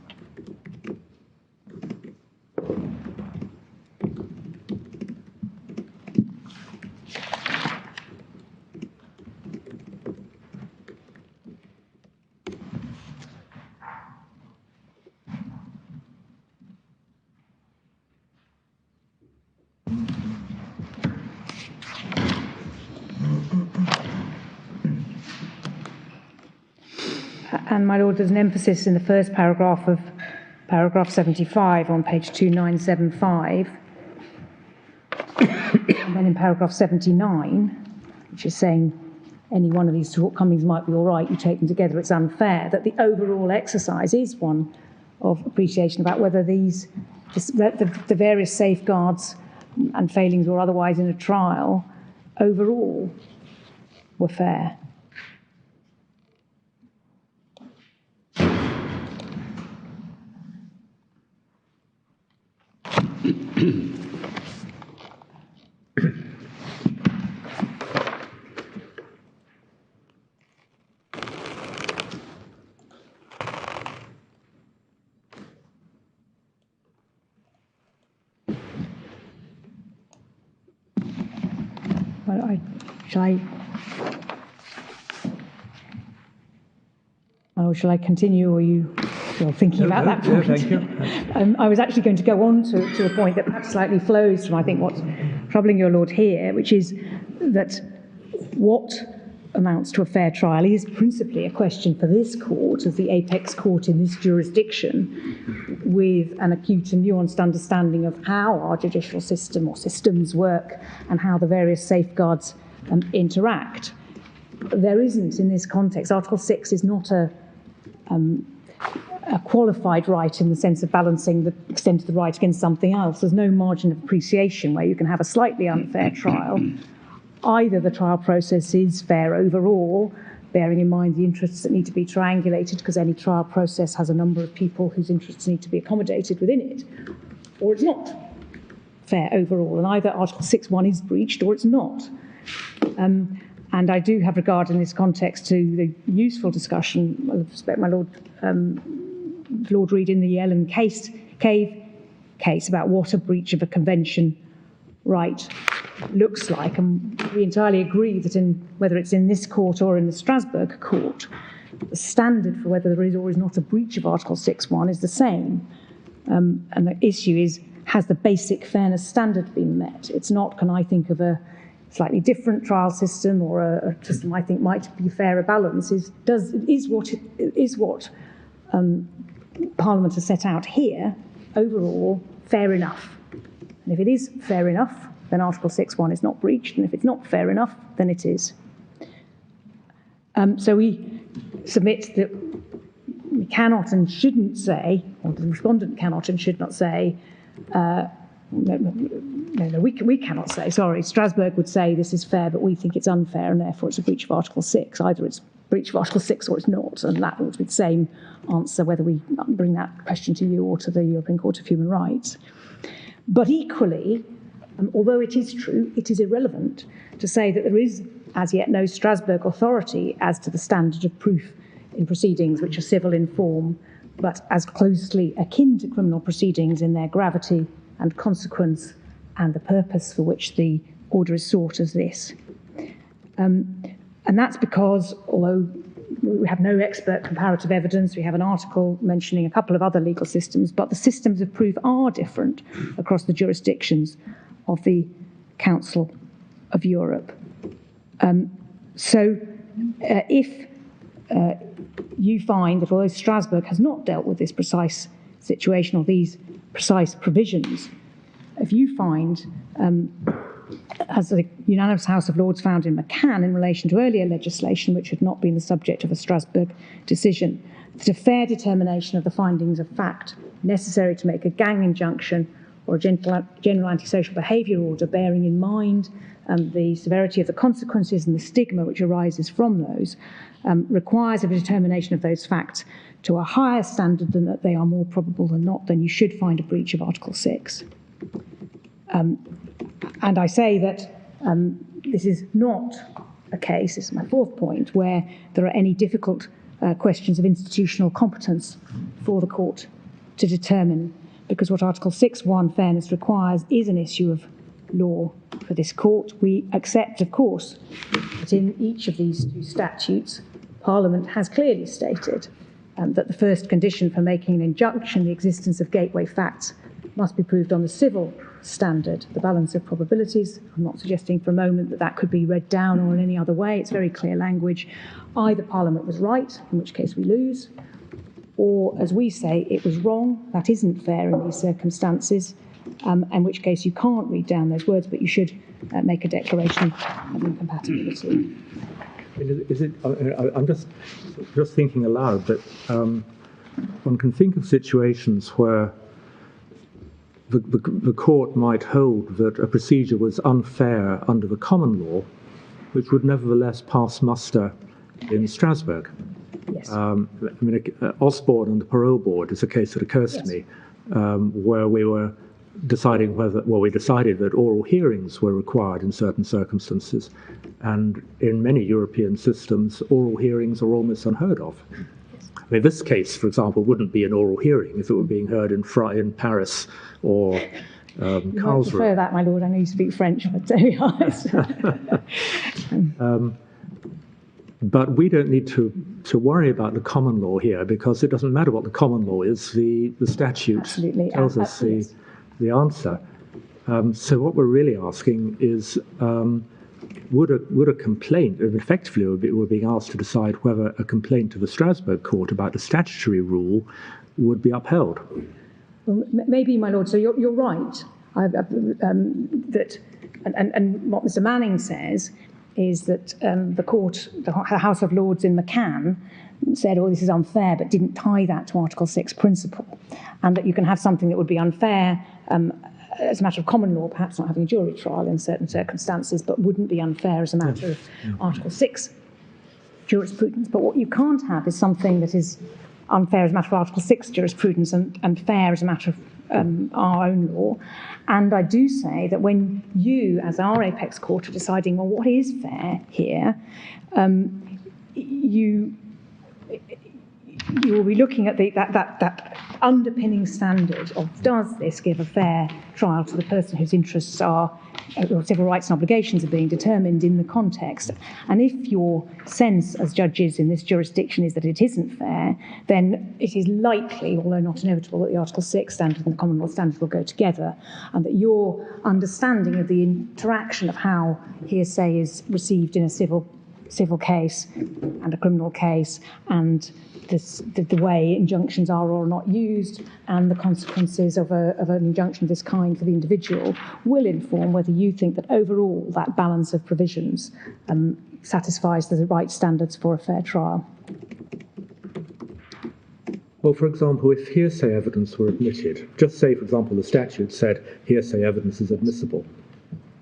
B: And, my lord, there's an emphasis in the first paragraph of paragraph 75 on page 2975, and then in paragraph 79, which is saying any one of these shortcomings might be all right, you take them together, it's unfair, that the overall exercise is one of appreciation about whether the various safeguards and failings or otherwise in a trial overall were fair. Well, shall I continue, or are you still thinking about that point?
C: Yeah, thank you.
B: I was actually going to go on to a point that perhaps slightly flows from, I think, what's troubling your lord here, which is that what amounts to a fair trial is principally a question for this court, as the apex court in this jurisdiction, with an acute and nuanced understanding of how our judicial system or systems work and how the various safeguards interact. There isn't, in this context, Article 6 is not a qualified right in the sense of balancing the extent of the right against something else. There's no margin of appreciation where you can have a slightly unfair trial. Either the trial process is fair overall, bearing in mind the interests that need to be triangulated, because any trial process has a number of people whose interests need to be accommodated within it, or it's not fair overall, and either Article 6.1 is breached or it's not. And I do have regard in this context to the useful discussion, I respect my Lord Reid in the Yellen Cave case about what a breach of a convention right looks like, and we entirely agree that whether it's in this court or in the Strasbourg court, the standard for whether there is or is not a breach of Article 6.1 is the same. And the issue is, has the basic fairness standard been met? It's not, can I think of a slightly different trial system or a system I think might be a fairer balance, is what Parliament has set out here overall fair enough. And if it is fair enough, then Article 6.1 is not breached, and if it's not fair enough, then it is. So we submit that we cannot and shouldn't say, or the respondent cannot and should not say, we cannot say, sorry, Strasbourg would say this is fair, but we think it's unfair, and therefore it's a breach of Article 6. Either it's breach of Article 6 or it's not, and that ought to be the same answer whether we bring that question to you or to the European Court of Human Rights. But equally, although it is true, it is irrelevant to say that there is as yet no Strasbourg authority as to the standard of proof in proceedings which are civil in form, but as closely akin to criminal proceedings in their gravity and consequence and the purpose for which the order is sought as this. And that's because, although we have no expert comparative evidence, we have an article mentioning a couple of other legal systems, but the systems of proof are different across the jurisdictions of the Council of Europe. If you find that although Strasbourg has not dealt with this precise situation or these precise provisions, if you find, as the unanimous House of Lords found in McCann in relation to earlier legislation which had not been the subject of a Strasbourg decision, that a fair determination of the findings of fact necessary to make a gang injunction or a general antisocial behaviour order, bearing in mind the severity of the consequences and the stigma which arises from those, requires a determination of those facts to a higher standard than that they are more probable than not, then you should find a breach of Article 6. And I say that this is not a case, this is my fourth point, where there are any difficult questions of institutional competence for the court to determine, because what Article 6.1 fairness requires is an issue of law for this court. We accept, of course, that in each of these two statutes, Parliament has clearly stated that the first condition for making an injunction, the existence of gateway facts, must be proved on the civil standard, the balance of probabilities. I'm not suggesting for a moment that that could be read down or in any other way. It's very clear language. Either Parliament was right, in which case we lose, or, as we say, it was wrong, that isn't fair in these circumstances, in which case you can't read down those words, but you should make a declaration of incompatibility.
C: I'm just thinking aloud that one can think of situations where the court might hold that a procedure was unfair under the common law, which would nevertheless pass muster in Strasbourg.
B: Yes.
C: Osborne and the parole board is a case that occurs to me, where we were deciding we decided that oral hearings were required in certain circumstances, and in many European systems, oral hearings are almost unheard of. I mean, this case, for example, wouldn't be an oral hearing if it were being heard in Paris or Karlsruhe.
B: You might prefer that, my lord. I know you speak French, but to be honest.
C: But we don't need to worry about the common law here, because it doesn't matter what the common law is. The statute tells us the answer. So what we're really asking is, would a complaint, effectively we're being asked to decide whether a complaint to the Strasbourg court about the statutory rule would be upheld.
B: Well, maybe, my lord. So you're right. That what Mr. Manning says is that the House of Lords in McCann said, oh, this is unfair, but didn't tie that to Article 6 principle, and that you can have something that would be unfair as a matter of common law, perhaps not having a jury trial in certain circumstances, but wouldn't be unfair as a matter of Article 6 jurisprudence. But what you can't have is something that is unfair as a matter of Article 6 jurisprudence and fair as a matter of our own law. And I do say that when you, as our apex court, are deciding, well, what is fair here, you will be looking at that underpinning standard of, does this give a fair trial to the person whose interests are, or civil rights and obligations are being determined in the context. And if your sense as judges in this jurisdiction is that it isn't fair, then it is likely, although not inevitable, that the Article 6 standard and the common law standard will go together, and that your understanding of the interaction of how hearsay is received in a civil civil case and a criminal case, and the way injunctions are or are not used, and the consequences of an injunction of this kind for the individual will inform whether you think that overall that balance of provisions satisfies the right standards for a fair trial.
C: Well, for example, if hearsay evidence were admitted, just say, for example, the statute said hearsay evidence is admissible.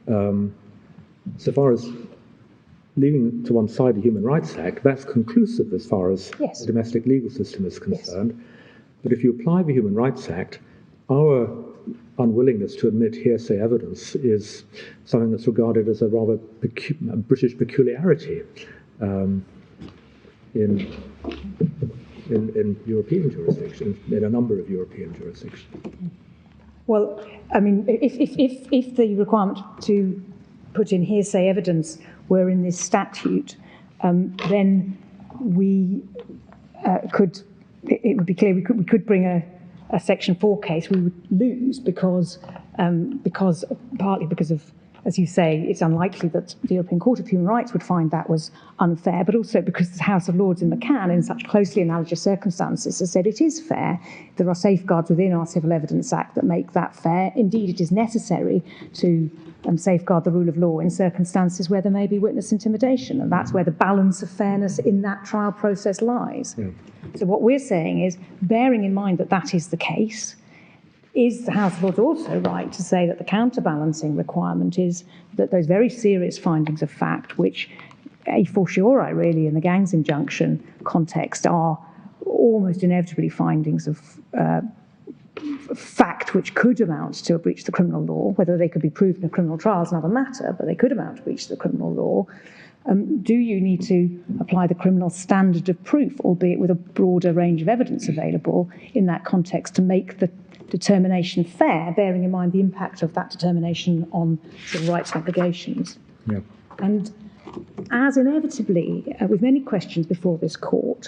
C: So far as leaving to one side the Human Rights Act, that's conclusive as far as
B: Yes.
C: the domestic legal system is concerned. Yes. But if you apply the Human Rights Act, our unwillingness to admit hearsay evidence is something that's regarded as a rather British peculiarity in European jurisdictions, in a number of European jurisdictions.
B: Well, I mean, if the requirement to put in hearsay evidence were in this statute, then we could. It would be clear we could bring a Section 4 case. We would lose because partly because of, as you say, it's unlikely that the European Court of Human Rights would find that was unfair, but also because the House of Lords in McCann, in such closely analogous circumstances, has said it is fair. There are safeguards within our Civil Evidence Act that make that fair. Indeed, it is necessary to safeguard the rule of law in circumstances where there may be witness intimidation, and that's where the balance of fairness in that trial process lies. Yeah. So what we're saying is, bearing in mind that that is the case, is the House of Lords also right to say that the counterbalancing requirement is that those very serious findings of fact, which a fortiori really in the gangs injunction context are almost inevitably findings of fact which could amount to a breach of the criminal law, whether they could be proved in a criminal trial is another matter, but they could amount to a breach of the criminal law. Do you need to apply the criminal standard of proof, albeit with a broader range of evidence available in that context, to make the determination fair, bearing in mind the impact of that determination on civil rights obligations? Yeah. And as inevitably, with many questions before this court,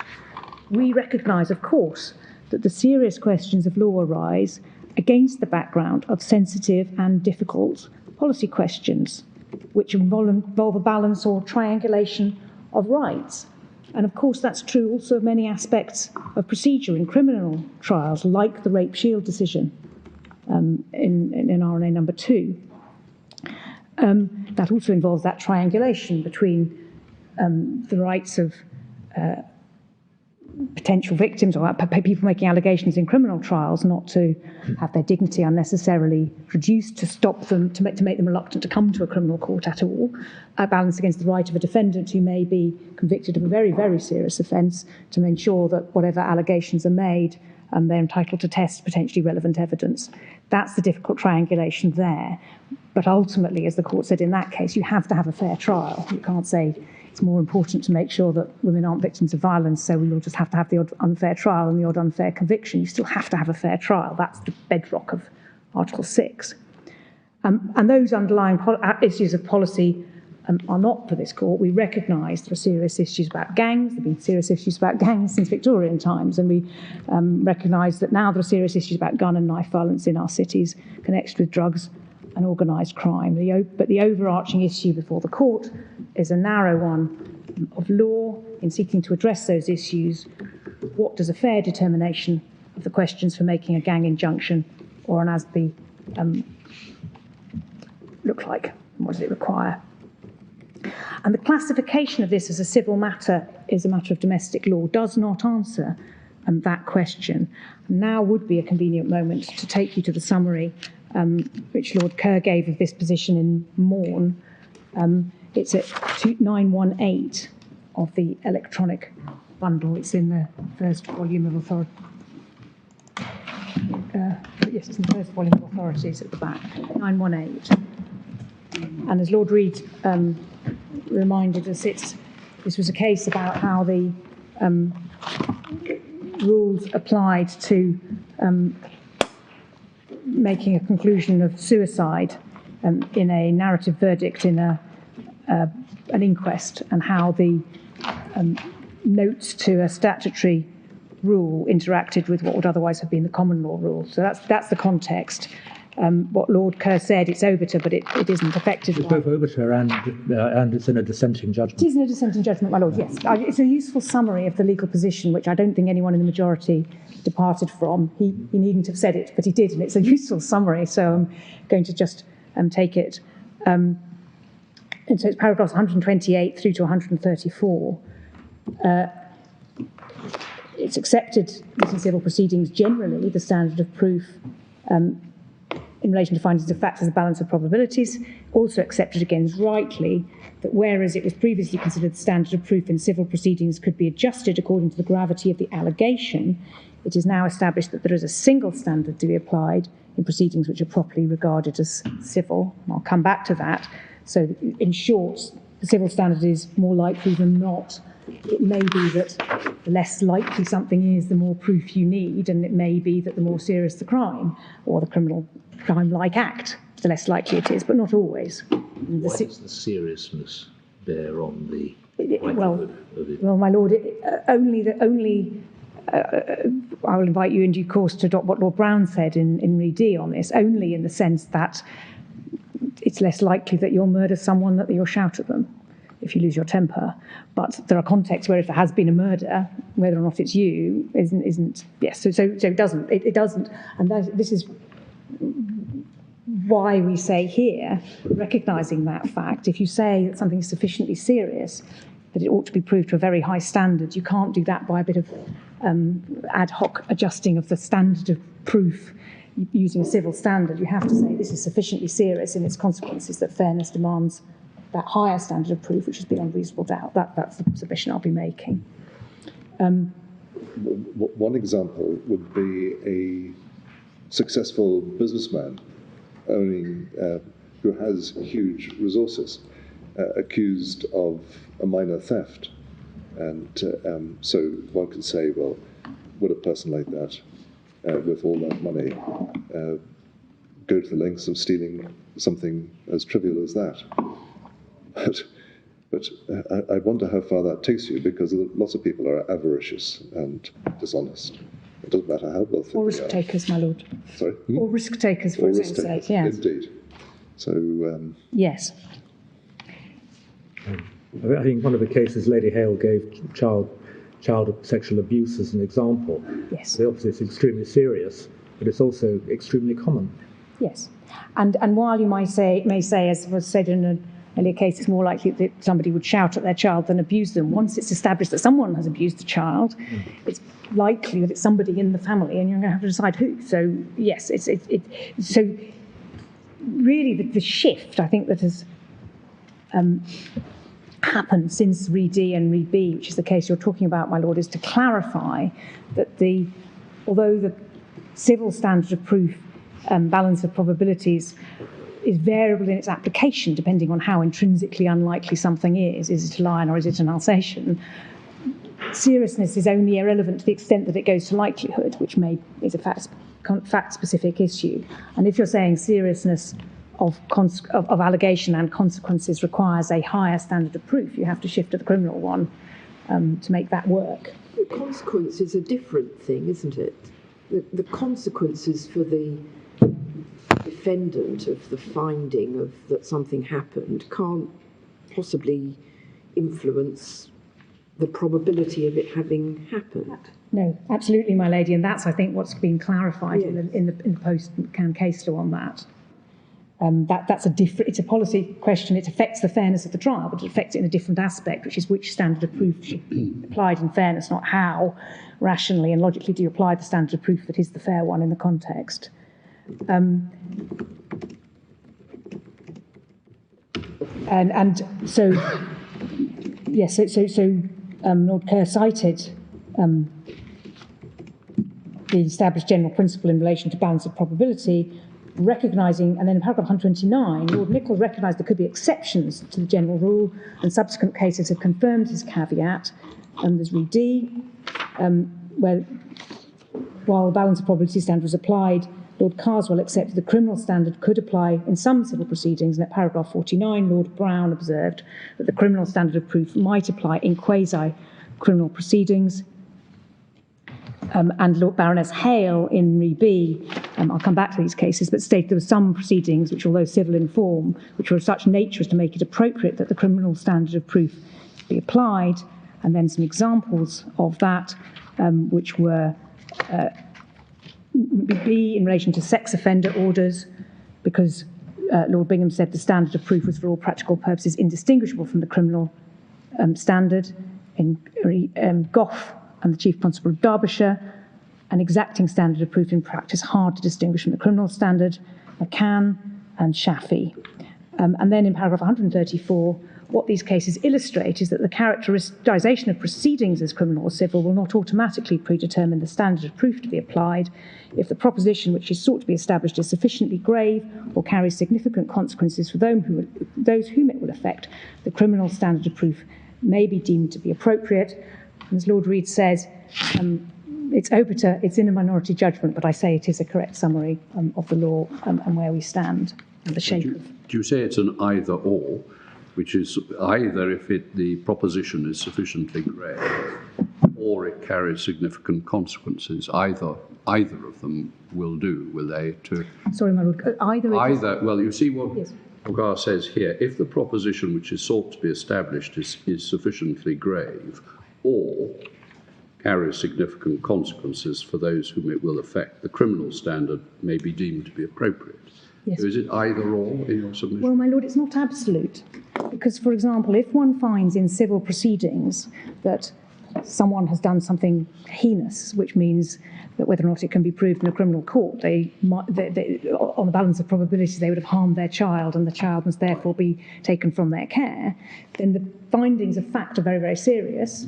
B: we recognise, of course, that the serious questions of law arise against the background of sensitive and difficult policy questions, which involve a balance or triangulation of rights. And of course, that's true also of many aspects of procedure in criminal trials, like the Rape Shield decision in RNA number 2. That also involves that triangulation between the rights of potential victims or people making allegations in criminal trials not to have their dignity unnecessarily reduced, to stop them, to make them reluctant to come to a criminal court at all, balanced against the right of a defendant who may be convicted of a very, very serious offence, to ensure that whatever allegations are made, they're entitled to test potentially relevant evidence. That's the difficult triangulation there. But ultimately, as the court said in that case, you have to have a fair trial. You can't say it's more important to make sure that women aren't victims of violence, so we'll just have to have the odd unfair trial and the odd unfair conviction. You still have to have a fair trial. That's the bedrock of Article 6. And those underlying issues of policy are not for this court. We recognise there are serious issues about gangs. There have been serious issues about gangs since Victorian times, and we recognise that now there are serious issues about gun and knife violence in our cities connected with drugs and organised crime. But the overarching issue before the court is a narrow one of law in seeking to address those issues. What does a fair determination of the questions for making a gang injunction or an ASB look like? And what does it require? And the classification of this as a civil matter is a matter of domestic law does not answer that question. Now would be a convenient moment to take you to the summary which Lord Kerr gave of this position in Morn. It's at 918 of the electronic bundle. It's in the first volume of authority. Yes, it's in the first volume of authorities at the back, 918. And as Lord Reid reminded us, this was a case about how the rules applied to making a conclusion of suicide in a narrative verdict in an inquest, and how the notes to a statutory rule interacted with what would otherwise have been the common law rule. So that's the context. what Lord Kerr said, it's obiter, but it isn't affected
C: It's
B: by.
C: both obiter and it's in a dissenting judgment.
B: It is in a dissenting judgment, my Lord, yes. It's a useful summary of the legal position, which I don't think anyone in the majority departed from. He needn't have said it, but he did, and it's a useful summary, so I'm going to just take it. And so it's paragraphs 128 through to 134. It's accepted that in civil proceedings generally the standard of proof in relation to findings of fact as a balance of probabilities, also accepted again rightly that whereas it was previously considered the standard of proof in civil proceedings could be adjusted according to the gravity of the allegation, it is now established that there is a single standard to be applied in proceedings which are properly regarded as civil. And I'll come back to that. So in short, the civil standard is more likely than not. It may be that the less likely something is, the more proof you need, and it may be that the more serious the crime or the criminal crime-like act, the less likely it is, but not always.
D: Why does the seriousness bear on the likelihood of it?
B: Well, my Lord, I will invite you in due course to adopt what Lord Brown said in Re D on this, only in the sense that it's less likely that you'll murder someone than that you'll shout at them if you lose your temper. But there are contexts where if there has been a murder, whether or not it's you isn't yes. So it doesn't, and this is why we say here, recognising that fact, if you say that something is sufficiently serious that it ought to be proved to a very high standard, you can't do that by a bit of ad hoc adjusting of the standard of proof using a civil standard. You have to say this is sufficiently serious in its consequences that fairness demands that higher standard of proof, which is beyond reasonable doubt. That's the submission I'll be making.
G: One example would be a successful businessman who has huge resources, accused of a minor theft. And so one can say, well, would a person like that, with all that money, go to the lengths of stealing something as trivial as that? But I wonder how far that takes you, because lots of people are avaricious and dishonest. It doesn't matter how wealthy
B: Or risk takers, my Lord.
G: Sorry?
B: Or risk takers, for its own sake, yes.
G: Indeed. So...
B: yes.
C: I think one of the cases Lady Hale gave child sexual abuse as an example.
B: Yes.
C: The opposite is extremely serious, but it's also extremely common.
B: Yes. And while you may say, as was said in an earlier case, it's more likely that somebody would shout at their child than abuse them. Once it's established that someone has abused the child, it's likely that it's somebody in the family, and you're going to have to decide who. So yes, so really the shift I think that has happened since Re D and Re B, which is the case you're talking about, my Lord, is to clarify that although the civil standard of proof balance of probabilities is variable in its application depending on how intrinsically unlikely something is. Is it a lion or is it an Alsatian? Seriousness is only irrelevant to the extent that it goes to likelihood, which is a fact-specific issue. And if you're saying seriousness of allegation and consequences requires a higher standard of proof, you have to shift to the criminal one to make that work.
H: The consequence is a different thing, isn't it? The consequences for the defendant of the finding of that something happened can't possibly influence the probability of it having happened.
B: No, absolutely, my lady, and that's, I think, what's been clarified in the post-McCann case law on that. It's a policy question. It affects the fairness of the trial, but it affects it in a different aspect, which is which standard of proof should be applied in fairness, not how rationally and logically do you apply the standard of proof that is the fair one in the context. Lord Kerr cited the established general principle in relation to balance of probability, recognising, and then in paragraph 129, Lord Nichols recognised there could be exceptions to the general rule, and subsequent cases have confirmed his caveat. There's Re D, where while the balance of probability standard was applied, Lord Carswell accepted the criminal standard could apply in some civil proceedings, and at paragraph 49, Lord Brown observed that the criminal standard of proof might apply in quasi-criminal proceedings. And Lord Baroness Hale in Re B I'll come back to these cases, but state there were some proceedings which, although civil in form, which were of such nature as to make it appropriate that the criminal standard of proof be applied, and then some examples of that, which were B, in relation to sex offender orders, because Lord Bingham said the standard of proof was for all practical purposes indistinguishable from the criminal standard. In Gough and the Chief Constable of Derbyshire, an exacting standard of proof in practice hard to distinguish from the criminal standard, McCann and Shafi. And then in paragraph 134, what these cases illustrate is that the characterisation of proceedings as criminal or civil will not automatically predetermine the standard of proof to be applied if the proposition which is sought to be established is sufficiently grave or carries significant consequences for those whom it will affect. The criminal standard of proof may be deemed to be appropriate. And as Lord Reid says, it's obiter, it's in a minority judgment, but I say it is a correct summary of the law and where we stand and the shape of.
F: Do you say it's an either or, which is either if the proposition is sufficiently grave or it carries significant consequences, either of them will do, will they?
B: Sorry, my lord,
F: either, well, you see what
B: yes.
F: Hogarth says here, if the proposition which is sought to be established is sufficiently grave or carries significant consequences for those whom it will affect, the criminal standard may be deemed to be appropriate.
B: Yes.
F: So is it either or in your submission?
B: Well, my lord, it's not absolute. Because, for example, if one finds in civil proceedings that someone has done something heinous, which means that whether or not it can be proved in a criminal court, they on the balance of probability, they would have harmed their child and the child must therefore be taken from their care, then the findings of fact are very, very serious.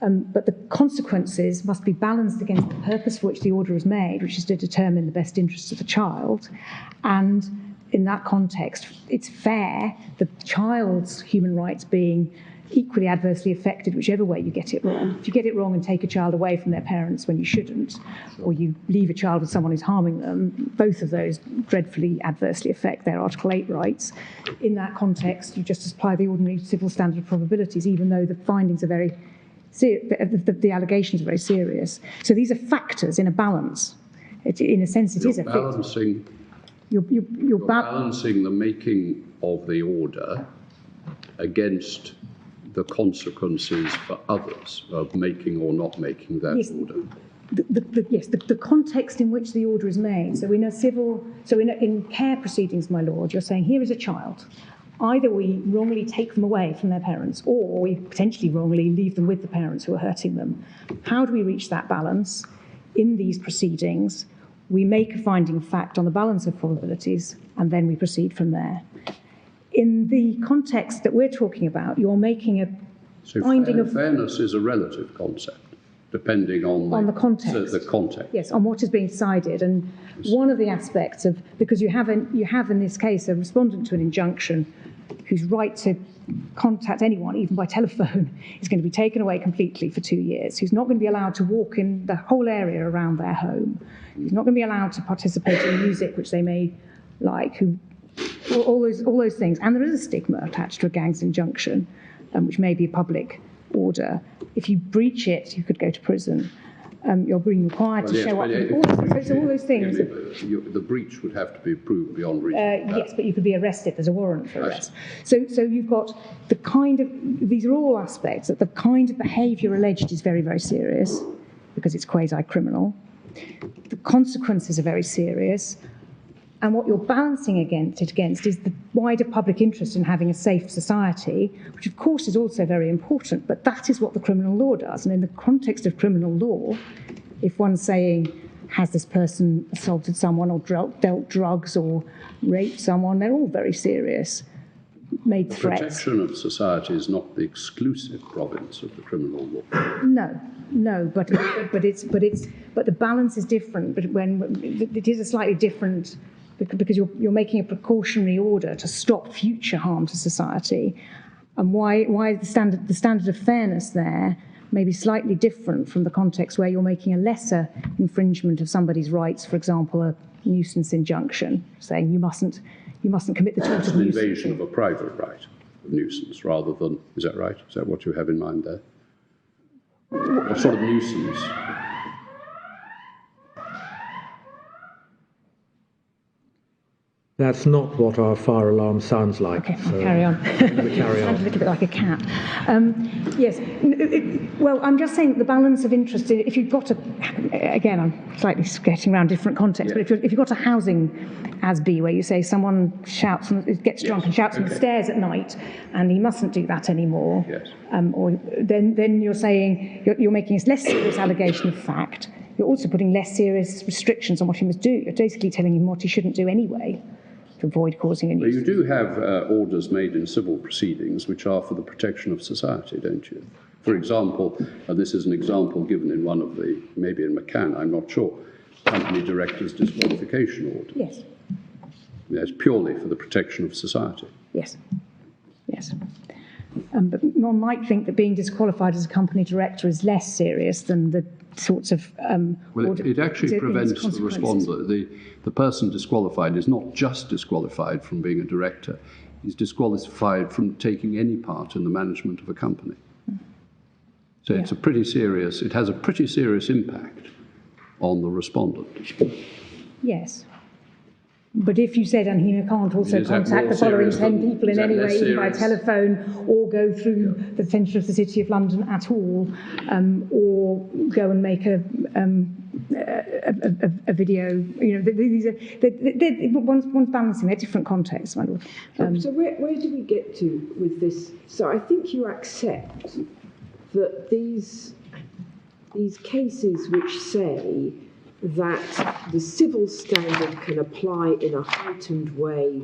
B: But the consequences must be balanced against the purpose for which the order is made, which is to determine the best interests of the child. And in that context, it's fair the child's human rights being equally adversely affected whichever way you get it wrong. If you get it wrong and take a child away from their parents when you shouldn't, or you leave a child with someone who's harming them, both of those dreadfully adversely affect their Article 8 rights. In that context, you just apply the ordinary civil standard of probabilities, even though the findings are very the allegations are very serious. So these are factors in a balance. In a sense, it is a
F: balancing. You're balancing the making of the order against the consequences for others of making or not making that order.
B: The context in which the order is made. So in care proceedings, my lord, you're saying here is a child. Either we wrongly take them away from their parents, or we potentially wrongly leave them with the parents who are hurting them. How do we reach that balance? In these proceedings, we make a finding of fact on the balance of probabilities, and then we proceed from there. In the context that we're talking about, you're making a finding of...
F: Fairness is a relative concept, depending on the context. The context.
B: Yes, on what is being decided. And one of the aspects of... Because you have in this case a respondent to an injunction whose right to contact anyone, even by telephone, is going to be taken away completely for 2 years, who's not going to be allowed to walk in the whole area around their home, who's not going to be allowed to participate in music which they may like, all those things. And there is a stigma attached to a gangs injunction, which may be a public order. If you breach it, you could go to prison. You're being required to show up. All those things.
F: The breach would have to be proved beyond reasonable doubt.
B: Yes, but you could be arrested. There's a warrant for arrest. So you've got the kind of... These are all aspects that the kind of behaviour alleged is very, very serious, because it's quasi-criminal. The consequences are very serious. And what you're balancing against is the wider public interest in having a safe society, which of course is also very important, but that is what the criminal law does. And in the context of criminal law, if one's saying, has this person assaulted someone or dealt drugs or raped someone, they're all very serious, made threats.
F: Protection of society is not the exclusive province of the criminal law.
B: No, but the balance is different. But when it is a slightly different... because you're making a precautionary order to stop future harm to society. And why the standard of fairness there may be slightly different from the context where you're making a lesser infringement of somebody's rights, for example, a nuisance injunction, saying you mustn't commit the tort of nuisance.
F: An invasion of a private right of nuisance rather than, is that right? Is that what you have in mind there? What sort of nuisance?
C: That's not what our fire alarm sounds like.
B: Okay, I'll carry on.
C: We carry on.
B: Sounds a little bit like a cat. Yes, well, I'm just saying the balance of interest, if you've got again, I'm slightly getting around different contexts, but if you've got a housing ASB where you say someone shouts, gets drunk and shouts on the stairs at night, and he mustn't do that anymore, or then you're saying, you're making a less serious allegation of fact, you're also putting less serious restrictions on what he must do. You're basically telling him what he shouldn't do anyway, to avoid causing a nuisance.
F: You do have orders made in civil proceedings which are for the protection of society, don't you? For example, this is an example given in one of the, maybe in McCann, I'm not sure, company director's disqualification order.
B: Yes.
F: That's purely for the protection of society.
B: Yes. Yes. But one might think that being disqualified as a company director is less serious than the sorts of...
F: well, it actually prevents the responder. The person disqualified is not just disqualified from being a director, he's disqualified from taking any part in the management of a company. So it's a pretty serious, it has a pretty serious impact on the respondent.
B: Yes. But if you said, and he can't also contact the following 10 people in any way, either by telephone or go through the centre of the City of London at all, or go and make a video, you know, these are one's balancing, they're different contexts, my lord.
H: So where do we get to with this? So I think you accept that these cases which say that the civil standard can apply in a heightened way,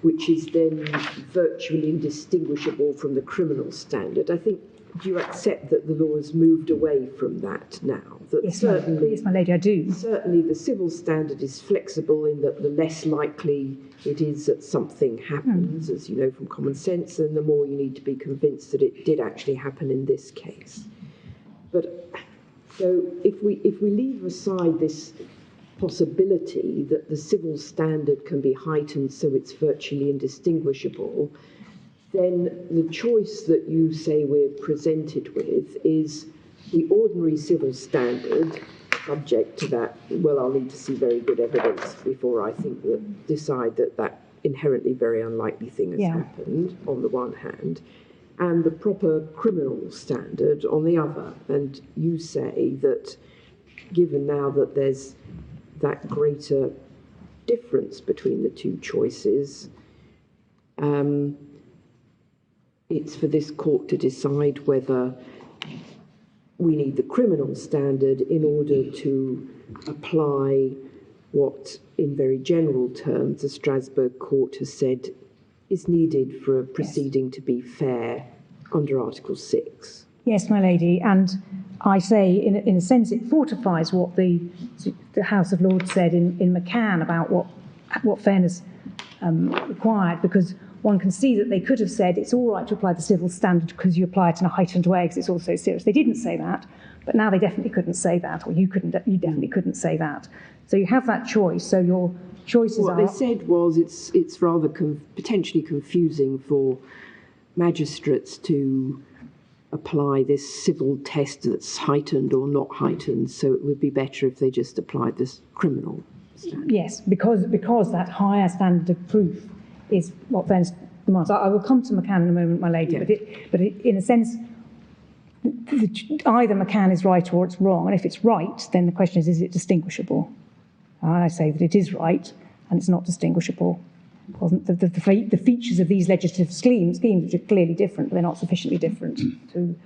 H: which is then virtually indistinguishable from the criminal standard. I think, do you accept that the law has moved away from that now? That
B: yes, yes, my lady, I do.
H: Certainly the civil standard is flexible in that the less likely it is that something happens, as you know from common sense, and the more you need to be convinced that it did actually happen in this case. But so if we leave aside this possibility that the civil standard can be heightened so it's virtually indistinguishable, then the choice that you say we're presented with is the ordinary civil standard, subject to that, well, I'll need to see very good evidence before I think that decide that that inherently very unlikely thing has happened, on the one hand, and the proper criminal standard on the other. And you say that given now that there's that greater difference between the two choices, it's for this court to decide whether we need the criminal standard in order to apply what, in very general terms, the Strasbourg court has said is needed for a proceeding to be fair under Article 6.
B: Yes, my lady, and I say, in a sense, it fortifies what the House of Lords said in McCann about what fairness required, because one can see that they could have said it's all right to apply the civil standard because you apply it in a heightened way because it's also serious. They didn't say that, but now they definitely couldn't say that, or you definitely couldn't say that. So you have that choice. So your choices are...
H: What they said was it's rather potentially confusing for magistrates to apply this civil test that's heightened or not heightened, so it would be better if they just applied this criminal standard.
B: Yes, because that higher standard of proof is what fairness demands. I will come to McCann in a moment, my lady, but in a sense, either McCann is right or it's wrong, and if it's right, then the question is it distinguishable? And I say that it is right, and it's not distinguishable. The features of these legislative schemes, which are clearly different, but they're not sufficiently different to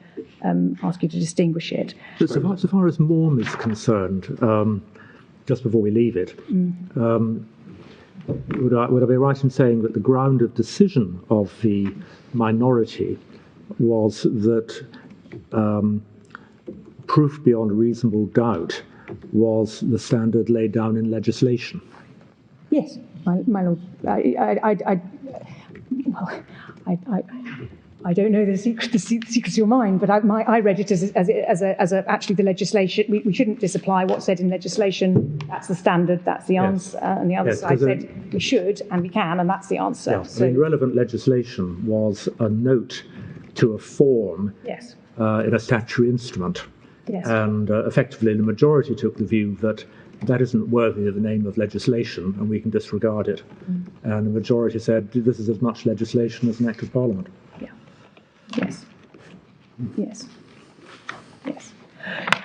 B: ask you to distinguish it.
C: So far as Morm is concerned, just before we leave it, would I be right in saying that the ground of decision of the minority was that proof beyond reasonable doubt was the standard laid down in legislation?
B: Yes, my lord. I don't know the secrets of your mind, but I read it as actually the legislation. We shouldn't disapply what's said in legislation. That's the standard. That's the answer. And the other side said we should and we can, and that's the answer.
C: Yeah. So, relevant legislation was a note to a form in a statutory instrument.
B: Yes.
C: And effectively, the majority took the view that that isn't worthy of the name of legislation, and we can disregard it. And the majority said, this is as much legislation as an Act of Parliament.
B: Yeah. Yes. Yes. Yes.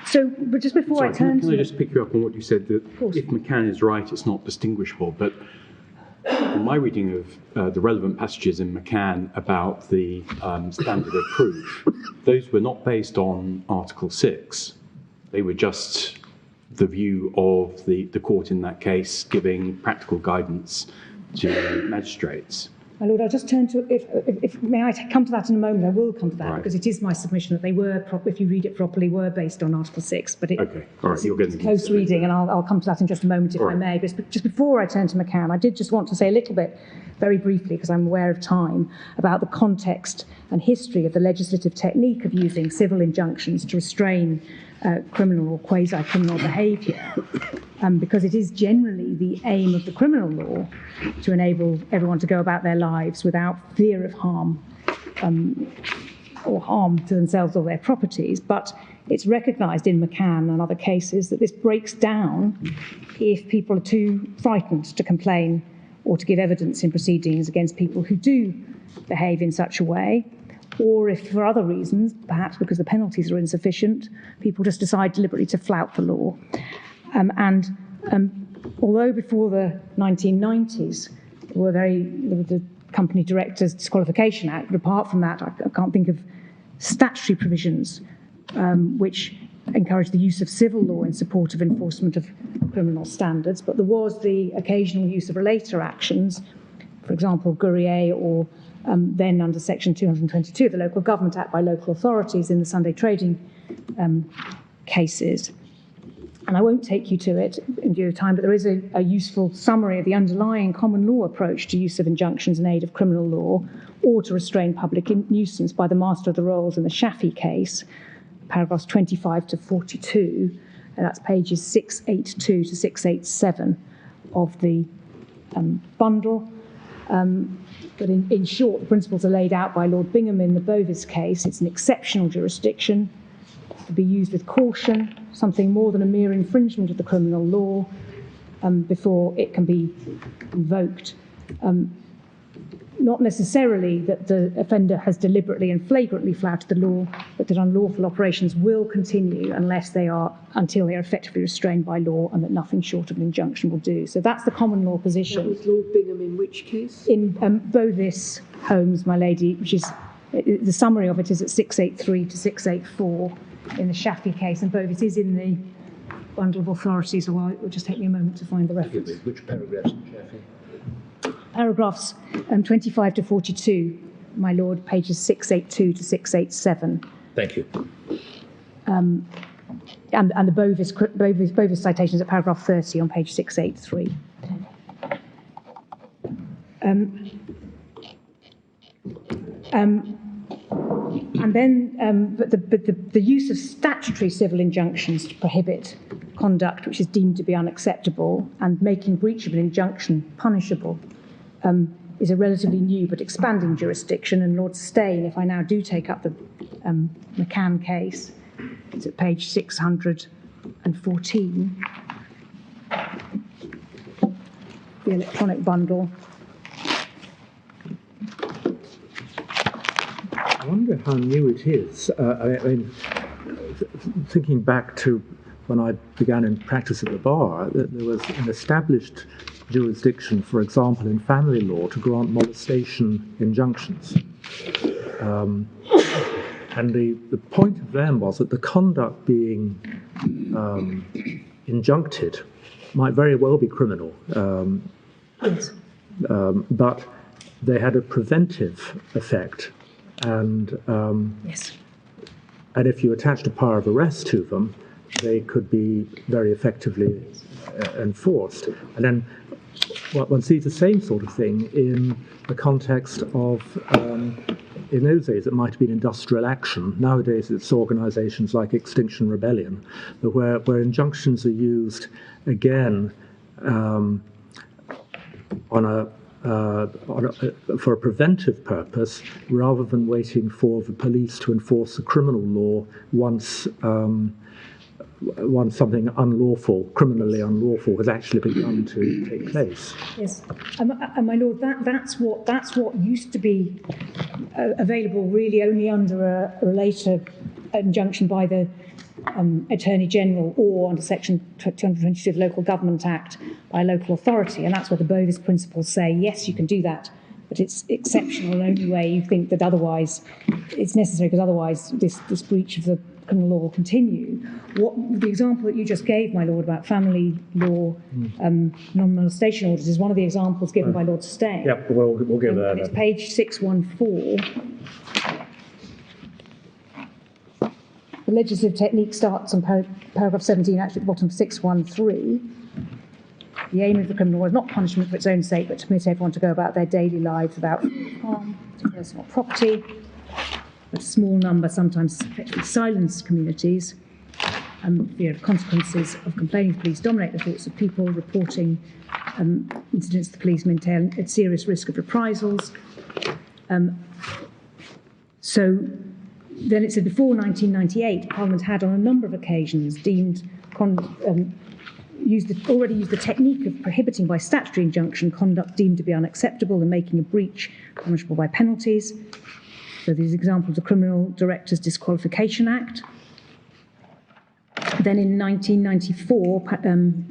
B: So, but just before I turn
I: can
B: to...
I: I just pick you up on what you said, that if McCann is right, it's not distinguishable, but from my reading of the relevant passages in McCann about the standard of proof, those were not based on Article 6. They were just the view of the court in that case giving practical guidance to magistrates.
B: My Lord, I'll just turn to, if may I come to that in a moment? I will come to that, because it is my submission that they were, if you read it properly, were based on Article 6. But
I: Okay, all right, you're getting
B: close reading, and I'll come to that in just a moment, if I may. But just before I turn to McCann, I did just want to say a little bit, very briefly, because I'm aware of time, about the context and history of the legislative technique of using civil injunctions to restrain criminal or quasi-criminal behaviour, because it is generally the aim of the criminal law to enable everyone to go about their lives without fear of harm or harm to themselves or their properties. But it's recognised in McCann and other cases that this breaks down if people are too frightened to complain or to give evidence in proceedings against people who do behave in such a way, or if for other reasons, perhaps because the penalties are insufficient, people just decide deliberately to flout the law. Although before the 1990s, the Company Directors Disqualification Act, but apart from that, I can't think of statutory provisions which encourage the use of civil law in support of enforcement of criminal standards, but there was the occasional use of relator actions, for example, Gurrier, or then under Section 222 of the Local Government Act by local authorities in the Sunday trading cases. And I won't take you to it in due time, but there is a useful summary of the underlying common law approach to use of injunctions in aid of criminal law or to restrain public nuisance by the Master of the Rolls in the Shafi case, paragraphs 25 to 42, and that's pages 682 to 687 of the bundle. But in short, the principles are laid out by Lord Bingham in the Bovis case. It's an exceptional jurisdiction to be used with caution, something more than a mere infringement of the criminal law before it can be invoked. Not necessarily that the offender has deliberately and flagrantly flouted the law, but that unlawful operations will continue until they are effectively restrained by law, and that nothing short of an injunction will do. So that's the common law position.
H: That was Lord Bingham in which case?
B: In Bovis Holmes, my lady, which is, the summary of it is at 683 to 684 in the Shafi case, and Bovis is in the bundle of authorities, so it will just take me a moment to find the reference.
D: Which paragraphs in Shafi?
B: Paragraphs 25 to 42, my Lord, pages 682 to 687.
D: Thank you.
B: And the Bovis citations at paragraph 30 on page 683. And then the use of statutory civil injunctions to prohibit conduct which is deemed to be unacceptable and making breach of an injunction punishable is a relatively new but expanding jurisdiction. And Lord Steyn, if I now do take up the McCann case, it's at page 614, the electronic bundle.
C: I wonder how new it is. I mean, thinking back to when I began in practice at the bar, there was an established jurisdiction, for example, in family law, to grant molestation injunctions. And the point of them was that the conduct being injuncted might very well be criminal, but they had a preventive effect. And and if you attached a power of arrest to them, they could be very effectively enforced. And then one sees the same sort of thing in the context of, in those days it might have been industrial action. Nowadays it's organisations like Extinction Rebellion, where injunctions are used again for a preventive purpose, rather than waiting for the police to enforce a criminal law once once something unlawful, criminally unlawful, has actually begun to take place.
B: Yes, and my lord, that's what used to be available really only under a later injunction by the Attorney General or under Section 222 of the Local Government Act by a local authority, and that's where the Bovis principles say yes, you can do that, but it's exceptional and only where you think that otherwise it's necessary, because otherwise this breach of the criminal law will continue. The example that you just gave, my lord, about family law non-molestation orders is one of the examples given by Lord Stay.
C: Yep, we'll give that.
B: And it's page 614. The legislative technique starts on paragraph 17, actually at the bottom of 613. The aim of the criminal law is not punishment for its own sake, but to permit everyone to go about their daily lives without harm to personal property. But a small number sometimes effectively silence communities. Fear of consequences of complaining to police dominate the thoughts of people. Reporting incidents to the police may entail a serious risk of reprisals. So then it said before 1998, Parliament had on a number of occasions already used the technique of prohibiting by statutory injunction conduct deemed to be unacceptable and making a breach punishable by penalties. So these examples of the Criminal Directors Disqualification Act. Then in 1994,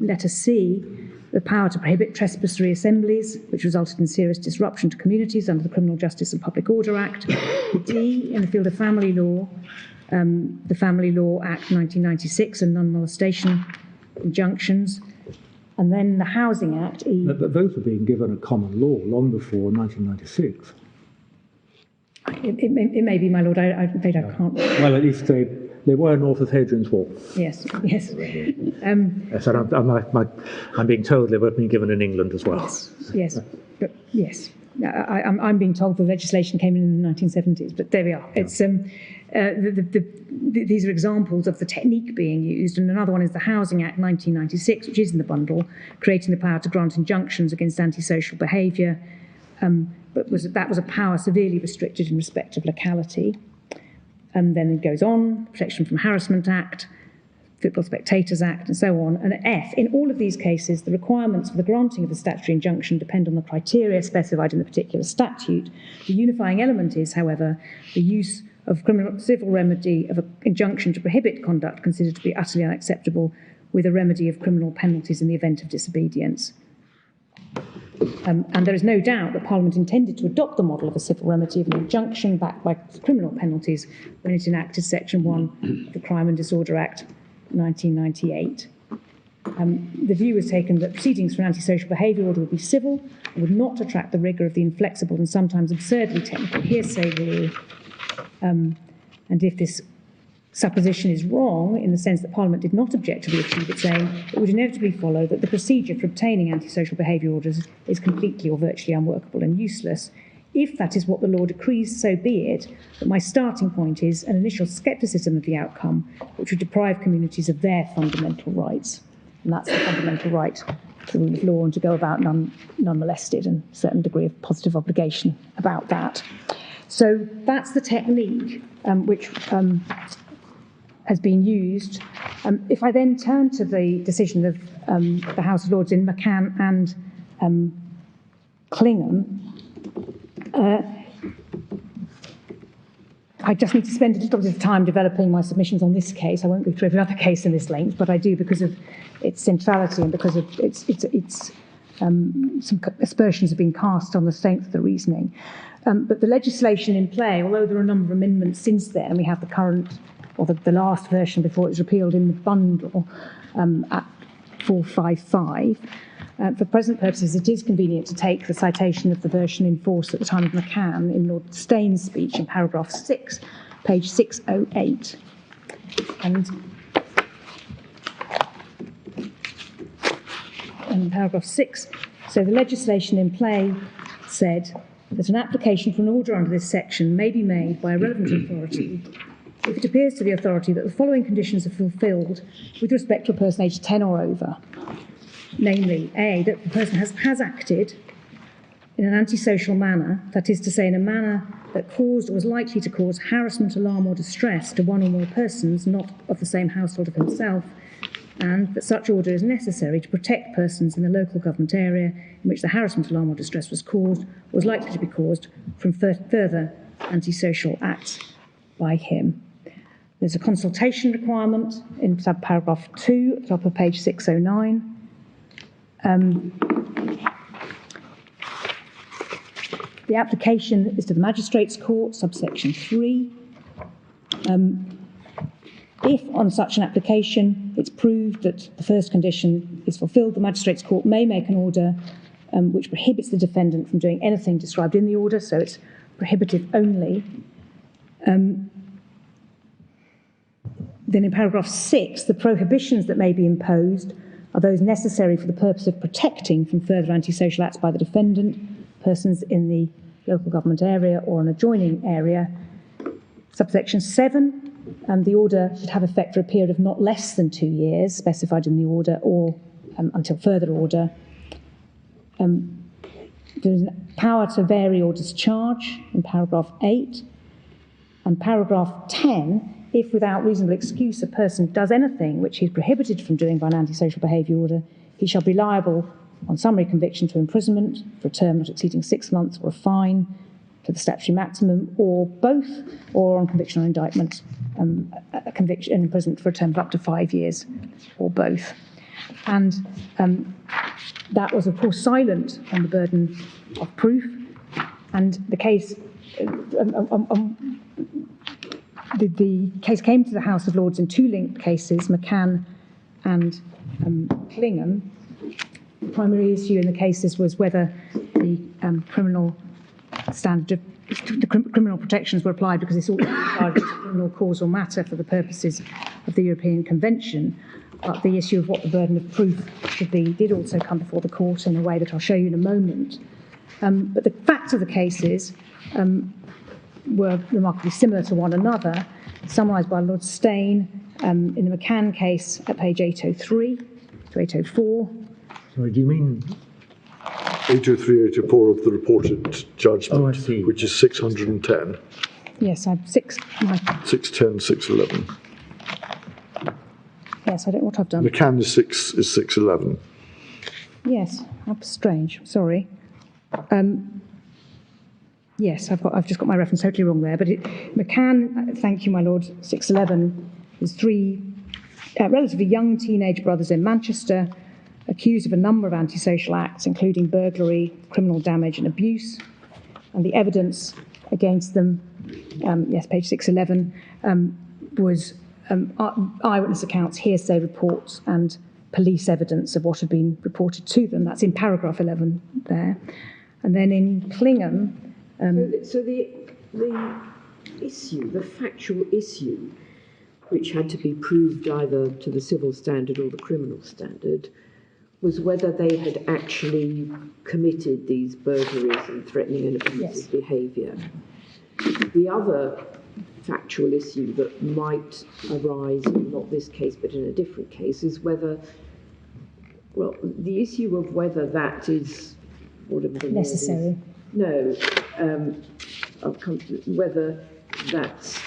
B: letter C, the power to prohibit trespassory assemblies, which resulted in serious disruption to communities under the Criminal Justice and Public Order Act. D, in the field of family law, the Family Law Act 1996 and non-molestation injunctions. And then the Housing Act, E.
C: But those were being given a common law long before 1996.
B: It may be, my lord, I can't.
C: Well, at least they were north of Hadrian's Wall.
B: Yes.
C: Yes, and I'm being told they were being given in England as well.
B: Yes. But yes. I'm being told the legislation came in the 1970s, but there we are. It's these are examples of the technique being used, and another one is the Housing Act 1996, which is in the bundle, creating the power to grant injunctions against antisocial behaviour, but that was a power severely restricted in respect of locality. And then it goes on, Protection from Harassment Act, Football Spectators Act, and so on. And F, in all of these cases, the requirements for the granting of the statutory injunction depend on the criteria specified in the particular statute. The unifying element is, however, the use of civil remedy of an injunction to prohibit conduct considered to be utterly unacceptable, with a remedy of criminal penalties in the event of disobedience. And there is no doubt that Parliament intended to adopt the model of a civil remedy of an injunction backed by criminal penalties when it enacted Section 1 of the Crime and Disorder Act 1998. The view was taken that proceedings for an antisocial behaviour order would be civil and would not attract the rigour of the inflexible and sometimes absurdly technical hearsay rule. And if this supposition is wrong, in the sense that Parliament did not objectively achieve its aim, it would inevitably follow that the procedure for obtaining antisocial behaviour orders is completely or virtually unworkable and useless. If that is what the law decrees, so be it, but my starting point is an initial scepticism of the outcome, which would deprive communities of their fundamental rights. And that's the fundamental right to the rule of law and to go about non-molested, and a certain degree of positive obligation about that. So that's the technique which has been used. If I then turn to the decision of the House of Lords in McCann and Clingham, I just need to spend a little bit of time developing my submissions on this case. I won't go through every other case in this length, but I do because of its centrality and because of its some aspersions have been cast on the strength of the reasoning. But the legislation in play, although there are a number of amendments since then, we have the current, or the last version before it was repealed in the bundle at 455. For present purposes, it is convenient to take the citation of the version in force at the time of McCann in Lord Staines's speech in paragraph 6, page 608. And in paragraph 6, so the legislation in play said that an application for an order under this section may be made by a relevant authority if it appears to the authority that the following conditions are fulfilled with respect to a person aged 10 or over. Namely, A, that the person has acted in an antisocial manner, that is to say, in a manner that caused or was likely to cause harassment, alarm, or distress to one or more persons not of the same household of himself, and that such order is necessary to protect persons in the local government area in which the harassment, alarm, or distress was caused, or was likely to be caused from further antisocial acts by him. There's a consultation requirement in subparagraph 2 at the top of page 609. The application is to the Magistrates' Court, subsection 3. If on such an application it's proved that the first condition is fulfilled, the Magistrates' Court may make an order which prohibits the defendant from doing anything described in the order, so it's prohibitive only. Then in paragraph 6, the prohibitions that may be imposed are those necessary for the purpose of protecting from further antisocial acts by the defendant, persons in the local government area or an adjoining area. Subsection 7, the order should have effect for a period of not less than 2 years, specified in the order, or until further order. There's power to vary or discharge in paragraph 8. And paragraph 10, if without reasonable excuse a person does anything which he is prohibited from doing by an antisocial behaviour order, he shall be liable on summary conviction to imprisonment for a term not exceeding 6 months, or a fine to the statutory maximum, or both, or on conviction or indictment, a conviction and imprisonment for a term of up to 5 years, or both. And that was, of course, silent on the burden of proof, and the case, the case came to the House of Lords in 2 linked cases, McCann and Clingham. The primary issue in the cases was whether the criminal standard of criminal protections were applied, because this ought to be applied as a criminal cause or matter for the purposes of the European Convention. But the issue of what the burden of proof should be did also come before the court in a way that I'll show you in a moment. But the facts of the cases were remarkably similar to one another, summarised by Lord Steyn in the McCann case at page 803 to 804.
C: Sorry, do you mean
E: 803, 804 of the reported judgment,
C: Oh, I see.
E: which is 610,
B: Yes, I have 6.
E: 610, 611.
B: Yes, I don't know what I've done.
E: McCann is 611.
B: Yes, that's strange. Sorry. Yes, I've just got my reference totally wrong there. But McCann, thank you, my lord, 611, is 3 relatively young teenage brothers in Manchester, accused of a number of antisocial acts, including burglary, criminal damage and abuse. And the evidence against them, yes, page 611, was eyewitness accounts, hearsay reports and police evidence of what had been reported to them. That's in paragraph 11 there. And then in Clingham...
H: So the issue, the factual issue, which had to be proved either to the civil standard or the criminal standard, was whether they had actually committed these burglaries and threatening and abusive behaviour. The other factual issue that might arise, not this case but in a different case, is whether, well, the issue of whether that is, whatever the word is,
B: necessary.
H: No, whether that's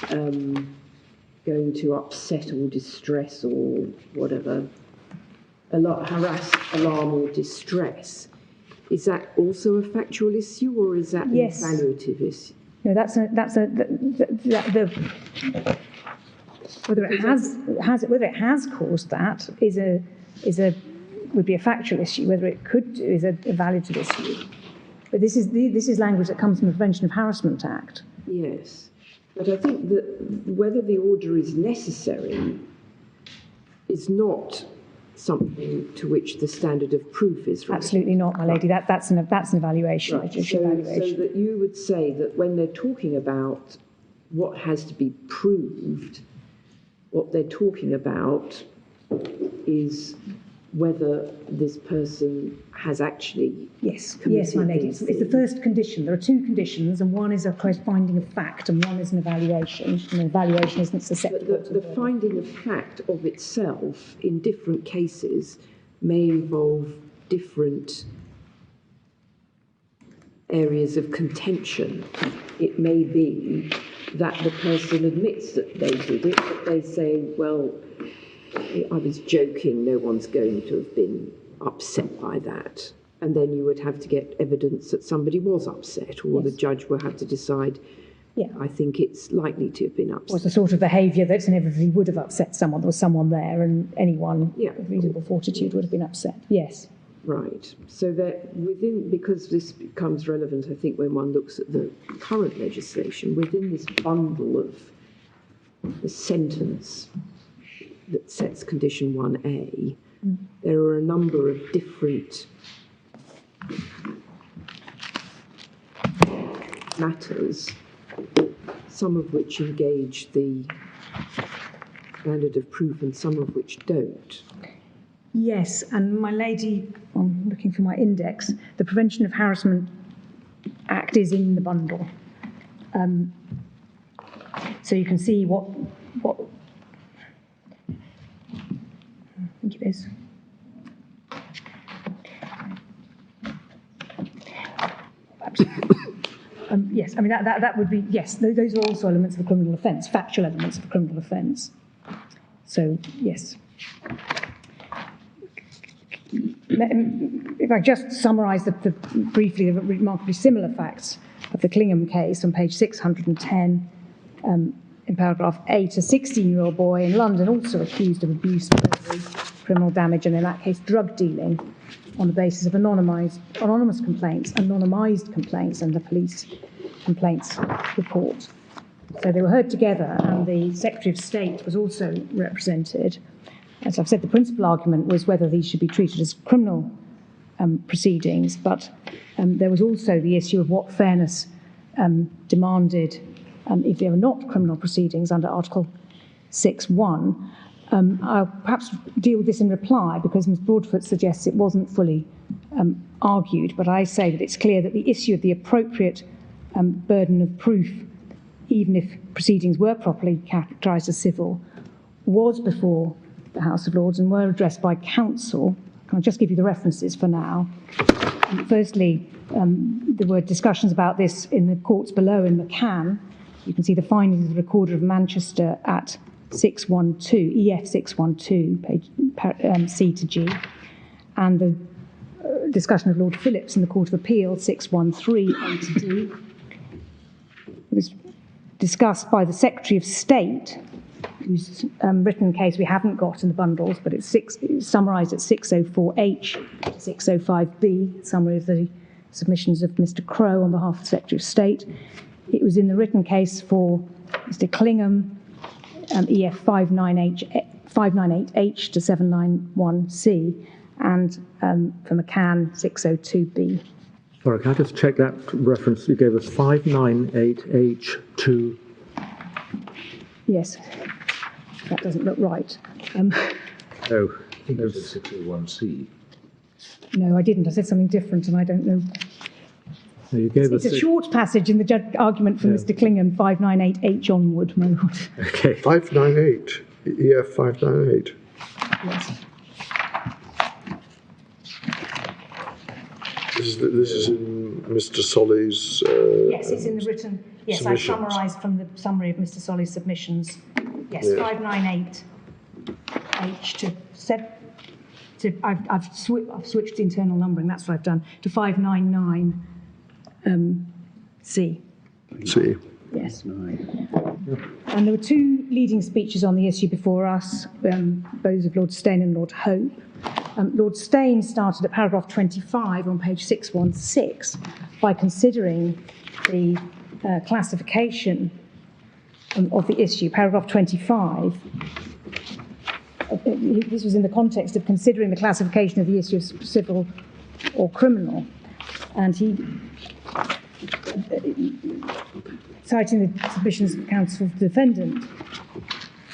H: going to upset or distress or whatever, harass, alarm or distress. Is that also a factual issue, or is that
B: Yes.
H: an evaluative issue?
B: No, whether it has caused that would be a factual issue. Whether it could do is a evaluative issue. But this is language that comes from the Prevention of Harassment Act.
H: Yes, but I think that whether the order is necessary is not something to which the standard of proof is relevant.
B: Absolutely not, my lady. That's an evaluation.
H: Right.
B: A judicial evaluation.
H: So that you would say that when they're talking about what has to be proved, what they're talking about is whether this person has actually
B: Yes, my lady. It's the first condition. There are 2 conditions, and one is a finding of fact, and one is an evaluation. And an evaluation isn't susceptible
H: the finding of fact of itself in different cases may involve different areas of contention. It may be that the person admits that they did it, but they say, well, I was joking, no one's going to have been upset by that. And then you would have to get evidence that somebody was upset, or the judge will have to decide, I think it's likely to have been upset.
B: Was the sort of behaviour that inevitably would have upset someone. There was someone there, and anyone of reasonable fortitude would have been upset. Yes. Right.
H: So that within, because this becomes relevant, I think, when one looks at the current legislation, within this bundle of the sentence that sets condition 1A, there are a number of different matters, some of which engage the standard of proof and some of which don't.
B: Yes, and my lady, I'm looking for my index, the Prevention of Harassment Act is in the bundle. So you can see what I think it is. Yes, I mean, that would be, yes, those are also elements of a criminal offence, factual elements of a criminal offence. So, yes. If I just summarise briefly the remarkably similar facts of the Clingham case on page 610, in paragraph 8, a 16-year-old boy in London also accused of abuse, burglary, criminal damage, and in that case drug dealing, on the basis of anonymised complaints and the police complaints report. So they were heard together, and the Secretary of State was also represented. As I've said, the principal argument was whether these should be treated as criminal proceedings, but there was also the issue of what fairness demanded if they were not criminal proceedings under Article 6.1. I'll perhaps deal with this in reply, because Ms. Broadfoot suggests it wasn't fully argued, but I say that it's clear that the issue of the appropriate burden of proof, even if proceedings were properly characterised as civil, was before the House of Lords and were addressed by counsel. Can I just give you the references for now? Firstly, there were discussions about this in the courts below in McCann. You can see the findings of the Recorder of Manchester at 612, EF 612, page C to G, and the discussion of Lord Phillips in the Court of Appeal 613 A to D. It was discussed by the Secretary of State, whose written case we haven't got in the bundles, but it's summarised at 604H, 605B, summary of the submissions of Mr. Crowe on behalf of the Secretary of State. It was in the written case for Mr. Clingham, EF 598H to 791C, and for McCann, 602B.
C: Sorry, can I just check that reference you gave us, 598H to...
B: Yes, that doesn't look right.
C: No.
D: I think it was 601C.
B: No, I didn't. I said something different, and I don't know.
C: No, you gave
B: it's a short passage in the argument from Mr. Clingham, 598H onward, my lord.
C: Okay.
E: 598, EF 598.
B: Yes.
E: This is in Mr. Solly's
B: yes, it's in the written. Yes,
E: submissions.
B: I summarised from the summary of Mr. Solly's submissions. Yes, 598H to 7. I've switched the internal numbering. That's what I've done to 599. C.
E: C.
B: Yes. And there were two leading speeches on the issue before us, those of Lord Steyne and Lord Hope. Lord Steyne started at paragraph 25 on page 616 by considering the classification of the issue. Paragraph 25, this was in the context of considering the classification of the issue of civil or criminal. And he, citing the submissions of the counsel for the defendant,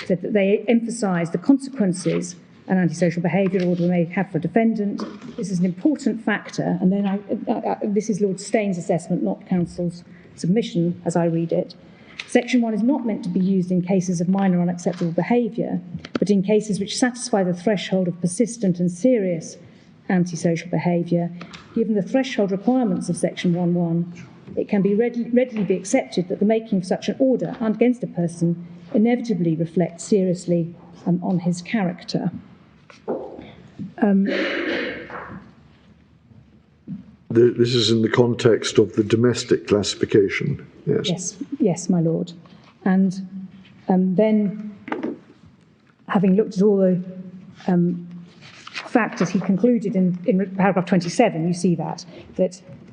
B: said that they emphasised the consequences an antisocial behaviour order may have for a defendant. This is an important factor. And then this is Lord Steyne's assessment, not counsel's submission, as I read it. Section 1 is not meant to be used in cases of minor unacceptable behaviour, but in cases which satisfy the threshold of persistent and serious antisocial behaviour, given the threshold requirements of Section 1.1, it can be readily be accepted that the making of such an order against a person inevitably reflects seriously on his character.
E: This is in the context of the domestic classification, yes?
B: Yes, my lord. And then, having looked at all the factors, he concluded in paragraph 27, you see that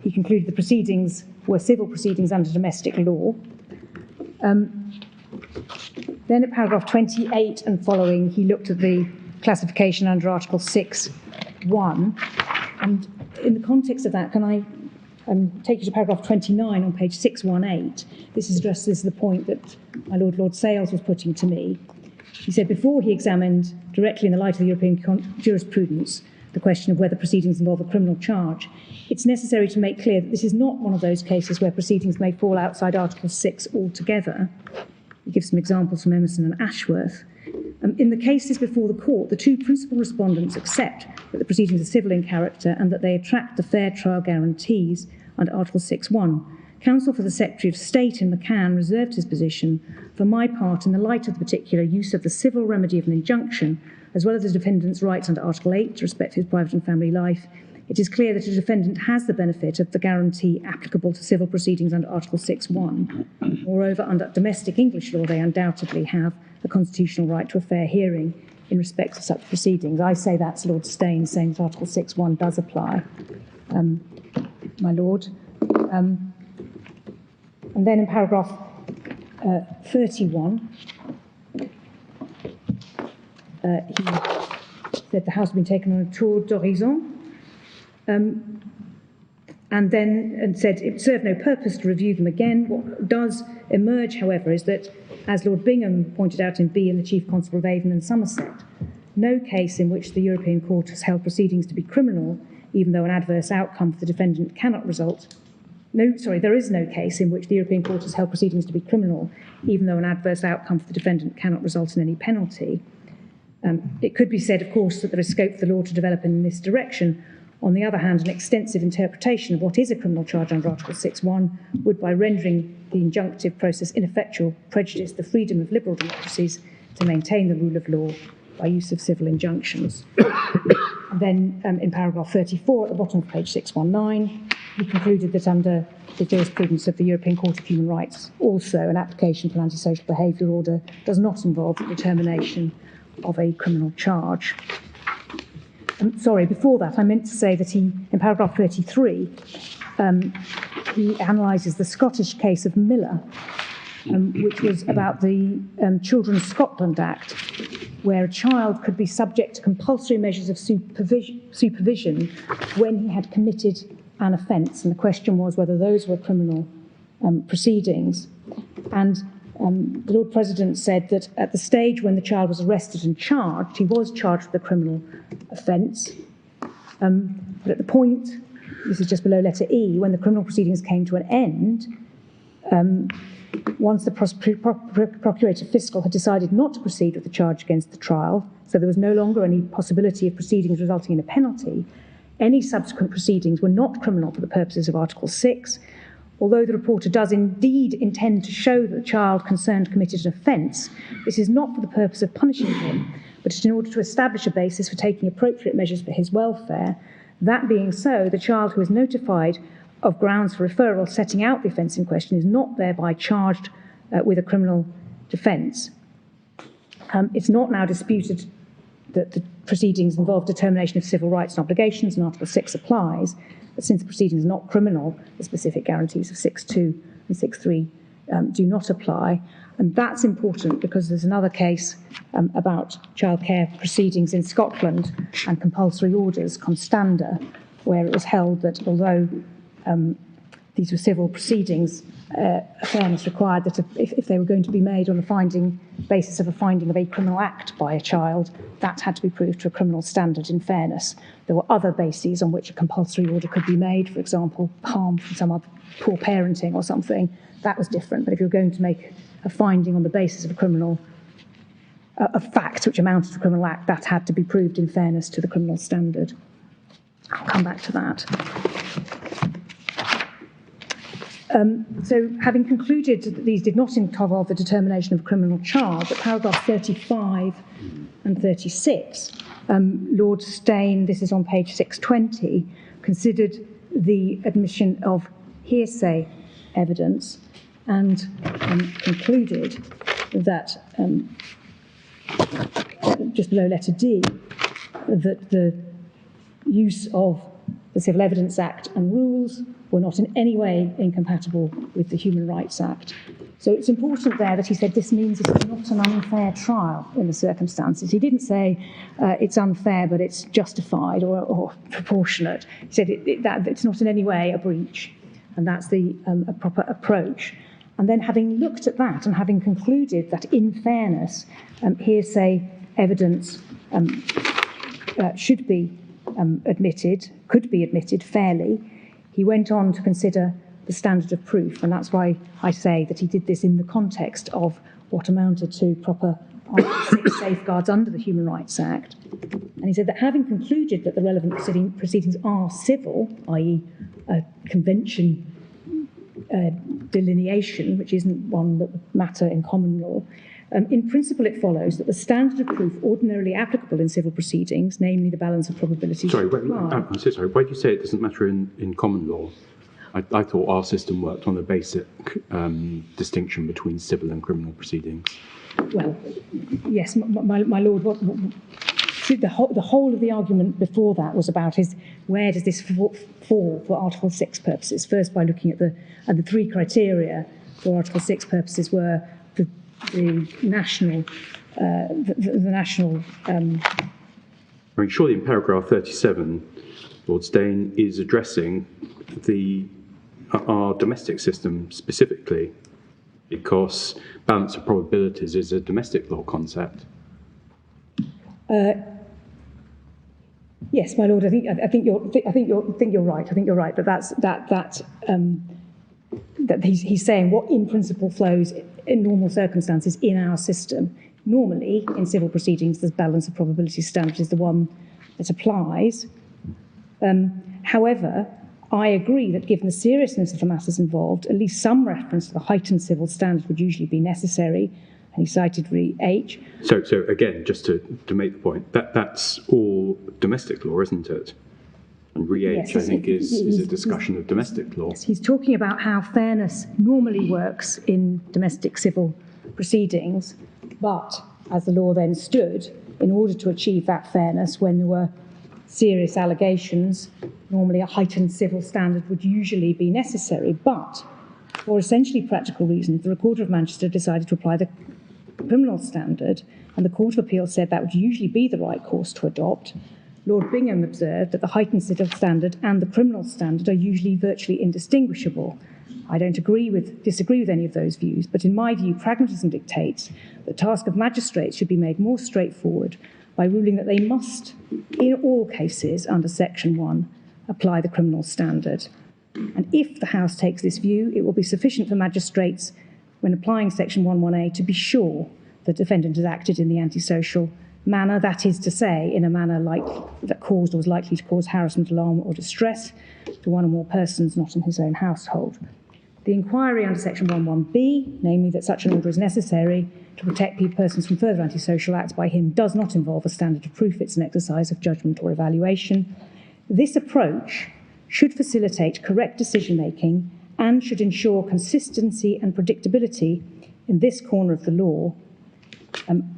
B: he concluded the proceedings were civil proceedings under domestic law. Then at paragraph 28 and following, he looked at the classification under Article 6.1, and in the context of that, can I take you to paragraph 29 on page 618? This addresses the point that my Lord Sales was putting to me. He said, before he examined directly in the light of the European jurisprudence the question of whether proceedings involve a criminal charge, it's necessary to make clear that this is not one of those cases where proceedings may fall outside Article 6 altogether. He gives some examples from Emerson and Ashworth. In the cases before the court, the two principal respondents accept that the proceedings are civil in character and that they attract the fair trial guarantees under Article 6.1. Counsel for the Secretary of State in McCann reserved his position. For my part, in the light of the particular use of the civil remedy of an injunction, as well as the defendant's rights under Article 8 to respect his private and family life, it is clear that a defendant has the benefit of the guarantee applicable to civil proceedings under Article 6.1. Moreover, under domestic English law, they undoubtedly have a constitutional right to a fair hearing in respect of such proceedings. I say that's Lord Stayne saying that Article 6.1 does apply, my Lord. And then in paragraph 31, he said the House had been taken on a tour d'horizon, and said it served no purpose to review them again. What does emerge, however, is that, as Lord Bingham pointed out in B in the Chief Constable of Avon and Somerset, no case in which the European Court has held proceedings to be criminal, even though an adverse outcome for the defendant cannot result. There is no case in which the European Court has held proceedings to be criminal, even though an adverse outcome for the defendant cannot result in any penalty. It could be said, of course, that there is scope for the law to develop in this direction. On the other hand, an extensive interpretation of what is a criminal charge under Article 6.1 would, by rendering the injunctive process ineffectual, prejudice the freedom of liberal democracies to maintain the rule of law by use of civil injunctions. And then in paragraph 34 at the bottom of page 619, he concluded that under the jurisprudence of the European Court of Human Rights, also an application for an antisocial behaviour order does not involve the determination of a criminal charge. Before that, I meant to say that he, in paragraph 33, he analyses the Scottish case of Miller, which was about the Children's Scotland Act, where a child could be subject to compulsory measures of supervision when he had committed an offence, and the question was whether those were criminal proceedings. And the Lord President said that at the stage when the child was arrested and charged, he was charged with a criminal offence. But at the point, this is just below letter E, when the criminal proceedings came to an end, once the Procurator Fiscal had decided not to proceed with the charge against the trial, so there was no longer any possibility of proceedings resulting in a penalty, any subsequent proceedings were not criminal for the purposes of Article 6. Although the reporter does indeed intend to show that the child concerned committed an offence, this is not for the purpose of punishing him, but in order to establish a basis for taking appropriate measures for his welfare. That being so, the child who is notified of grounds for referral setting out the offence in question is not thereby charged with a criminal defence. It's not now disputed that the proceedings involve determination of civil rights and obligations, and Article 6 applies. But since the proceedings are not criminal, the specific guarantees of 6.2 and 6.3 do not apply. And that's important because there's another case about childcare proceedings in Scotland and compulsory orders, Constanda, where it was held that although these were civil proceedings, fairness required that if they were going to be made on the basis of a finding of a criminal act by a child, that had to be proved to a criminal standard in fairness. There were other bases on which a compulsory order could be made, for example, harm from some other poor parenting or something. That was different. But if you're going to make a finding on the basis of a fact which amounted to a criminal act, that had to be proved in fairness to the criminal standard. I'll come back to that. So having concluded that these did not involve the determination of a criminal charge, at paragraph 35 and 36, Lord Steyne, this is on page 620, considered the admission of hearsay evidence and concluded that, just below letter D, that the use of the Civil Evidence Act and rules were not in any way incompatible with the Human Rights Act. So it's important there that he said this means it's not an unfair trial in the circumstances. He didn't say it's unfair, but it's justified or proportionate. He said that it's not in any way a breach, and that's the a proper approach. And then having looked at that and having concluded that in fairness, hearsay evidence should be admitted, could be admitted fairly, he went on to consider the standard of proof, and that's why I say that he did this in the context of what amounted to proper Article 6 safeguards under the Human Rights Act. And he said that having concluded that the relevant proceedings are civil, i.e. a convention delineation, which isn't one that would matter in common law, in principle it follows that the standard of proof ordinarily applicable in civil proceedings, namely the balance of probability,
I: sorry, I'm so sorry, why do you say it doesn't matter in common law? I thought our system worked on a basic distinction between civil and criminal proceedings.
B: Well, yes, my lord, the whole of the argument before that was about where does this fall for Article 6 purposes? First, by looking at the three criteria for Article 6 purposes were the national. I
I: mean, surely in paragraph 37, Lord Steyne is addressing our domestic system specifically, because balance of probabilities is a domestic law concept.
B: Yes, my lord. I think you're right. I think you're right. But that he's saying what in principle flows in normal circumstances in our system. Normally, in civil proceedings, the balance of probability standard is the one that applies. However, I agree that given the seriousness of the matters involved, at least some reference to the heightened civil standard would usually be necessary. And he cited H.
I: So again, just to make the point, that's all domestic law, isn't it? And H, yes, I think, is a discussion of domestic law.
B: Yes, he's talking about how fairness normally works in domestic civil proceedings, but as the law then stood, in order to achieve that fairness, when there were serious allegations, normally a heightened civil standard would usually be necessary. But for essentially practical reasons, the Recorder of Manchester decided to apply the criminal standard, and the Court of Appeal said that would usually be the right course to adopt. Lord Bingham observed that the heightened civil standard and the criminal standard are usually virtually indistinguishable. I don't disagree with any of those views, but in my view, pragmatism dictates that the task of magistrates should be made more straightforward by ruling that they must, in all cases under Section 1, apply the criminal standard. And if the House takes this view, it will be sufficient for magistrates, when applying Section 11A, to be sure the defendant has acted in the antisocial manner, that is to say, in a manner that caused or was likely to cause harassment, alarm or distress to one or more persons not in his own household. The inquiry under Section 11B, namely that such an order is necessary to protect persons from further antisocial acts by him, does not involve a standard of proof. It's an exercise of judgment or evaluation. This approach should facilitate correct decision-making and should ensure consistency and predictability in this corner of the law.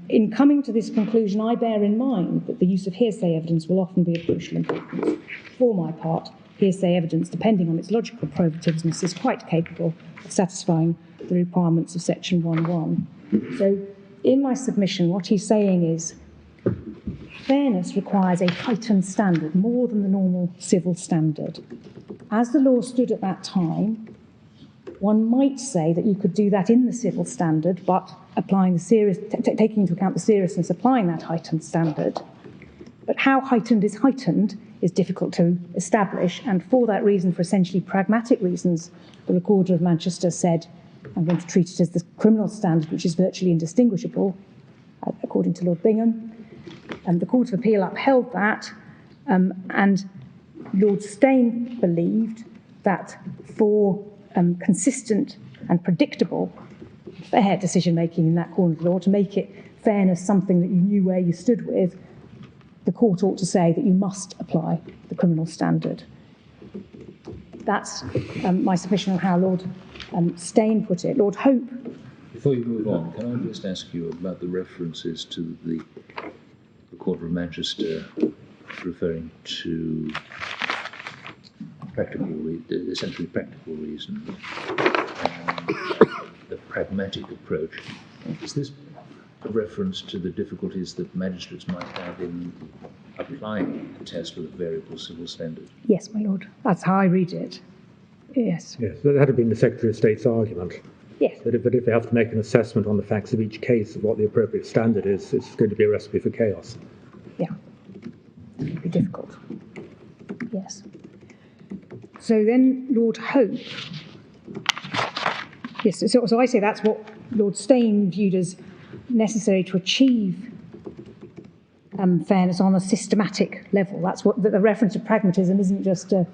B: In coming to this conclusion, I bear in mind that the use of hearsay evidence will often be of crucial importance. For my part, hearsay evidence, depending on its logical probativeness, is quite capable of satisfying the requirements of Section 1.1. So, in my submission, what he's saying is fairness requires a heightened standard, more than the normal civil standard. As the law stood at that time, one might say that you could do that in the civil standard, but applying taking into account the seriousness, applying that heightened standard. But how heightened is difficult to establish, and for that reason, for essentially pragmatic reasons, the Recorder of Manchester said, I'm going to treat it as the criminal standard, which is virtually indistinguishable, according to Lord Bingham. And the Court of Appeal upheld that, and Lord Steyn believed that for consistent and predictable, fair decision-making in that corner of the law, to make it fairness something that you knew where you stood with, the court ought to say that you must apply the criminal standard. That's my submission on how Lord Steyn put it. Lord Hope.
D: Before you move on, can I just ask you about the references to the Court of Manchester referring to essentially practical reasons, the pragmatic approach? Is this a reference to the difficulties that magistrates might have in applying a test with a variable civil standard?
B: Yes, my lord. That's how I read it. Yes.
C: Yes, that had been the Secretary of State's argument.
B: Yes.
C: That if they have to make an assessment on the facts of each case of what the appropriate standard is, it's going to be a recipe for chaos.
B: Yeah. It would be difficult. Yes. So then Lord Hope. Yes, so I say that's what Lord Steyn viewed as necessary to achieve fairness on a systematic level. That's what the reference to pragmatism isn't just a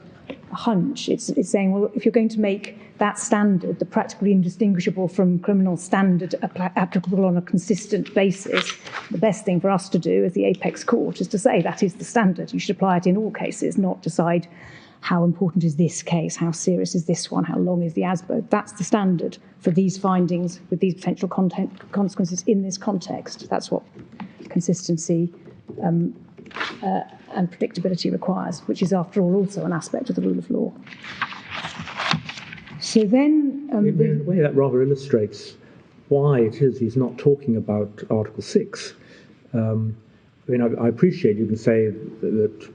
B: hunch. It's saying, well, if you're going to make that standard, the practically indistinguishable from criminal standard, applicable on a consistent basis, the best thing for us to do as the apex court is to say that is the standard. You should apply it in all cases, not decide how important is this case, how serious is this one, how long is the ASBO. That's the standard for these findings with these potential consequences in this context. That's what consistency and predictability requires, which is, after all, also an aspect of the rule of law. So then...
C: in a way, that rather illustrates why it is he's not talking about Article 6. I appreciate you can say that,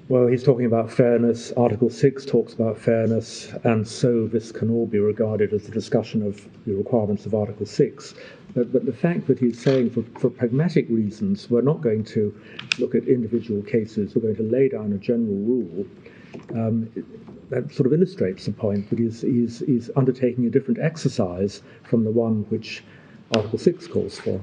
C: well, he's talking about fairness, Article 6 talks about fairness, and so this can all be regarded as the discussion of the requirements of Article 6. But the fact that he's saying for pragmatic reasons, we're not going to look at individual cases, we're going to lay down a general rule, that sort of illustrates the point that he's undertaking a different exercise from the one which Article 6 calls for.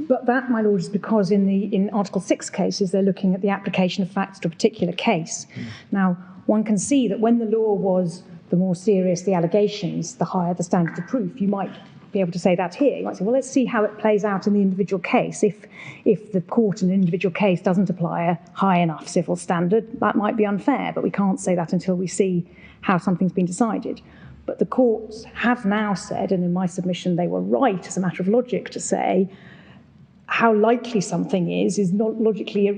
B: But that, my lord, is because in Article 6 cases, they're looking at the application of facts to a particular case. Now, one can see that when the law was the more serious the allegations, the higher the standard of proof. You might be able to say that here. You might say, well, let's see how it plays out in the individual case. If the court in an individual case doesn't apply a high enough civil standard, that might be unfair, but we can't say that until we see how something's been decided. But the courts have now said, and in my submission they were right as a matter of logic to say, how likely something is not logically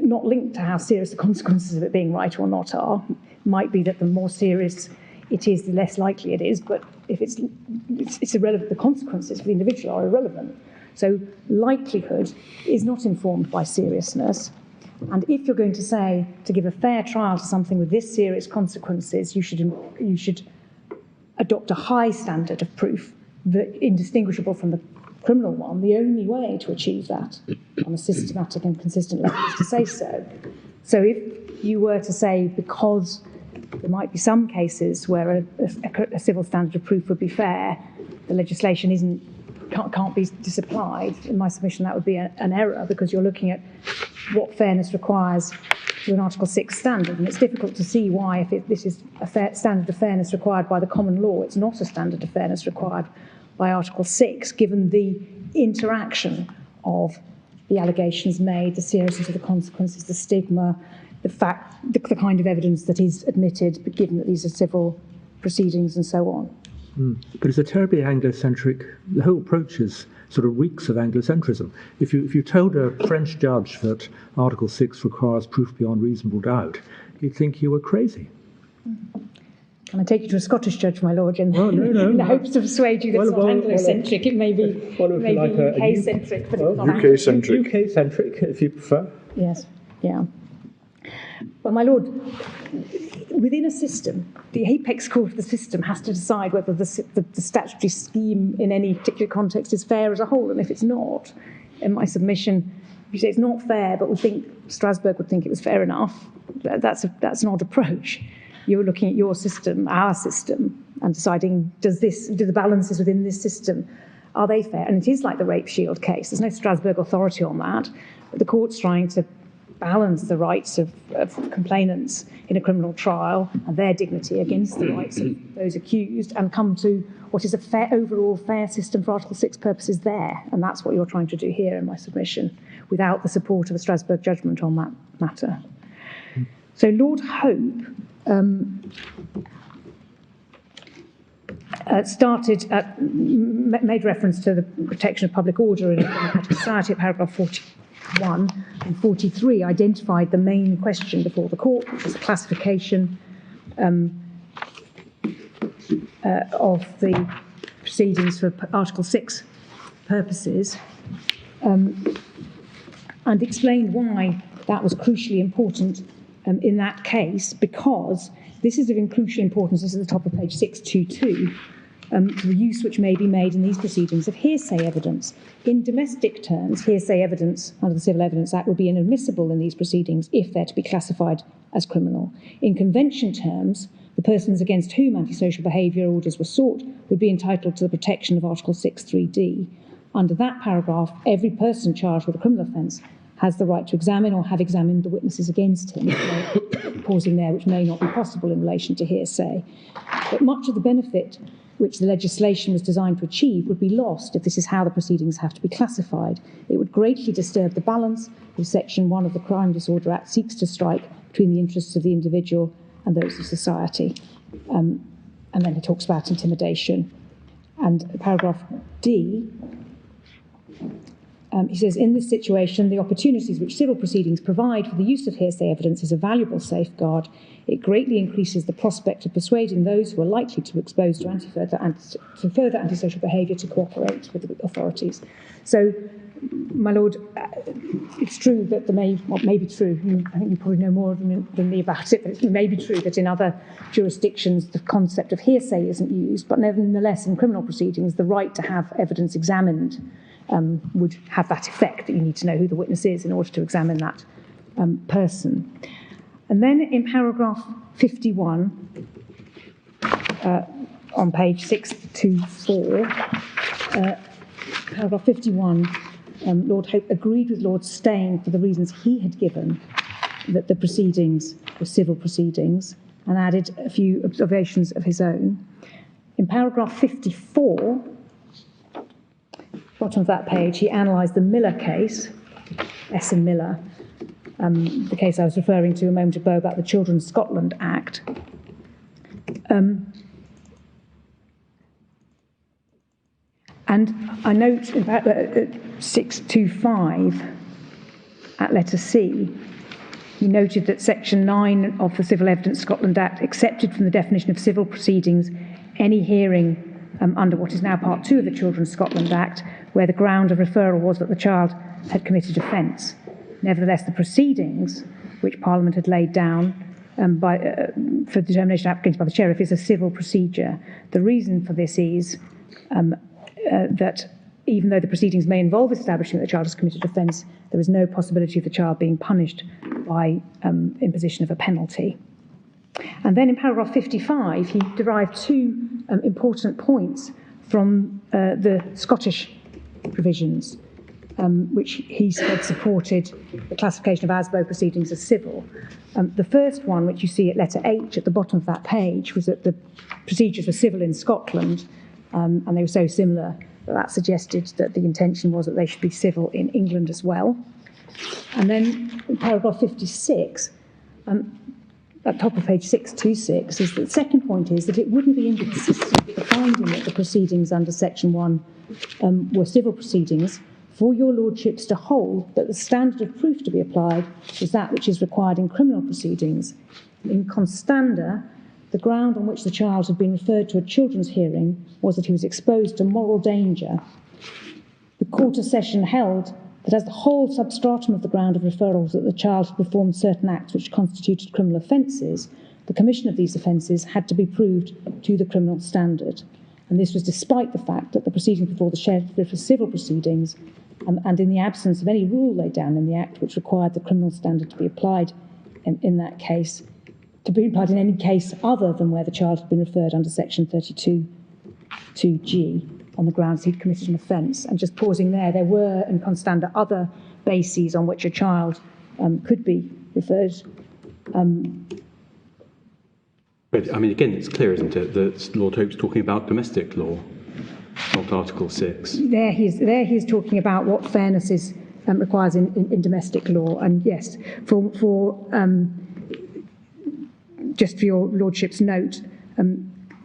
B: not linked to how serious the consequences of it being right or not are. It might be that the more serious it is, the less likely it is, but if it's irrelevant, the consequences for the individual are irrelevant. So likelihood is not informed by seriousness. And if you're going to say, to give a fair trial to something with this serious consequences, you should adopt a high standard of proof, that indistinguishable from the criminal one. The only way to achieve that on a systematic and consistent level is to say so. So if you were to say, because there might be some cases where a civil standard of proof would be fair, the legislation can't be disapplied, in my submission that would be an error, because you're looking at what fairness requires to an Article 6 standard, and it's difficult to see why, if this is a standard of fairness required by the common law, it's not a standard of fairness required by Article 6, given the interaction of the allegations made, the seriousness of the consequences, the stigma, the kind of evidence that is admitted, but given that these are civil proceedings and so on.
C: But it's a terribly Anglo-centric, the whole approach is sort of reeks of Anglocentrism. If you told a French judge that Article 6 requires proof beyond reasonable doubt, he'd think you were crazy.
B: Can I take you to a Scottish judge, my lord, in the hopes to persuade you that it's not Anglo-centric? It may be UK-centric, but it's not
E: UK-centric.
C: UK-centric, if you prefer.
B: Yes, yeah. But my lord, within a system, the apex court of the system has to decide whether the statutory scheme in any particular context is fair as a whole, and if it's not, in my submission, if you say it's not fair, but we think Strasbourg would think it was fair enough, that's an odd approach. You're looking at your system, our system, and deciding, do the balances within this system, are they fair? And it is like the Rape Shield case. There's no Strasbourg authority on that, but the court's trying to balance the rights of complainants in a criminal trial and their dignity against the rights of those accused, and come to what is a overall fair system for Article 6 purposes there. And that's what you're trying to do here in my submission, without the support of a Strasbourg judgment on that matter. So Lord Hope made reference to the protection of public order in a democratic society at paragraph 41 and 43, identified the main question before the court, which was the classification of the proceedings for Article 6 purposes, and explained why that was crucially important in that case, because this is of crucial importance. This is at the top of page 622, to the use which may be made in these proceedings of hearsay evidence. In domestic terms, hearsay evidence under the Civil Evidence Act would be inadmissible in these proceedings if they're to be classified as criminal. In convention terms, the persons against whom antisocial behaviour orders were sought would be entitled to the protection of Article 6.3d. Under that paragraph, every person charged with a criminal offence has the right to examine or have examined the witnesses against him, pausing there, which may not be possible in relation to hearsay. But much of the benefit which the legislation was designed to achieve would be lost if this is how the proceedings have to be classified. It would greatly disturb the balance that Section 1 of the Crime Disorder Act seeks to strike between the interests of the individual and those of society. And then he talks about intimidation. And paragraph D, he says, in this situation, the opportunities which civil proceedings provide for the use of hearsay evidence is a valuable safeguard. It greatly increases the prospect of persuading those who are likely to be exposed to further antisocial behaviour to cooperate with the authorities. So, my Lord, it's true that may be true, I think you probably know more than me about it, but it may be true that in other jurisdictions the concept of hearsay isn't used, but nevertheless in criminal proceedings the right to have evidence examined would have that effect, that you need to know who the witness is in order to examine that person. And then in paragraph 51, on page 624, paragraph 51, Lord Hope agreed with Lord Steyne for the reasons he had given that the proceedings were civil proceedings, and added a few observations of his own. In paragraph 54, bottom of that page, he analysed the Miller case, S. and Miller, the case I was referring to a moment ago about the Children's Scotland Act. And I note in 625 at letter C, he noted that Section 9 of the Civil Evidence Scotland Act accepted from the definition of civil proceedings any hearing under what is now Part 2 of the Children's Scotland Act, where the ground of referral was that the child had committed offence. Nevertheless, the proceedings which Parliament had laid down for determination of applications by the Sheriff is a civil procedure. The reason for this is that even though the proceedings may involve establishing that the child has committed offence, there is no possibility of the child being punished by imposition of a penalty. And then in paragraph 55, he derived two important points from the Scottish provisions, which he said supported the classification of ASBO proceedings as civil. The first one, which you see at letter H at the bottom of that page, was that the procedures were civil in Scotland, and they were so similar that suggested that the intention was that they should be civil in England as well. And then in paragraph 56, at top of page 626, is that the second point is that it wouldn't be inconsistent with the finding that the proceedings under Section 1 were civil proceedings for your lordships to hold that the standard of proof to be applied is that which is required in criminal proceedings. In Constanda, the ground on which the child had been referred to a children's hearing was that he was exposed to moral danger. The Quarter Session held that as the whole substratum of the ground of referral was that the child had performed certain acts which constituted criminal offences, the commission of these offences had to be proved to the criminal standard. And this was despite the fact that the proceedings before the Sheriff were civil proceedings, and in the absence of any rule laid down in the Act which required the criminal standard to be applied in that case, to be applied in any case other than where the child had been referred under Section 32(2)(g) on the grounds he'd committed an offence. And just pausing there were in Constanda other bases on which a child could be referred.
I: But, I mean, again, it's clear, isn't it, that Lord Hope's talking about domestic law, not Article 6.
B: There he's talking about what fairness is requires in domestic law. And yes, just for your Lordship's note,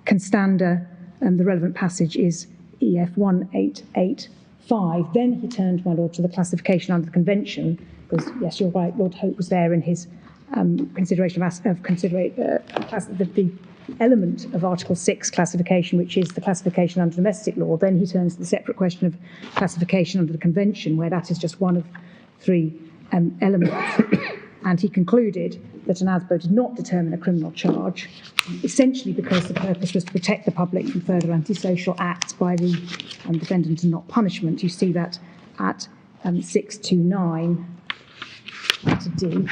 B: Constanda, the relevant passage is EF 1885. Then he turned, my Lord, to the classification under the Convention, because, yes, you're right, Lord Hope was there in his consideration of the element of Article 6 classification, which is the classification under domestic law. Then he turns to the separate question of classification under the Convention, where that is just one of three elements. And he concluded that an ASBO did not determine a criminal charge, essentially because the purpose was to protect the public from further antisocial acts by the defendant and not punishment. You see that at 629 to D.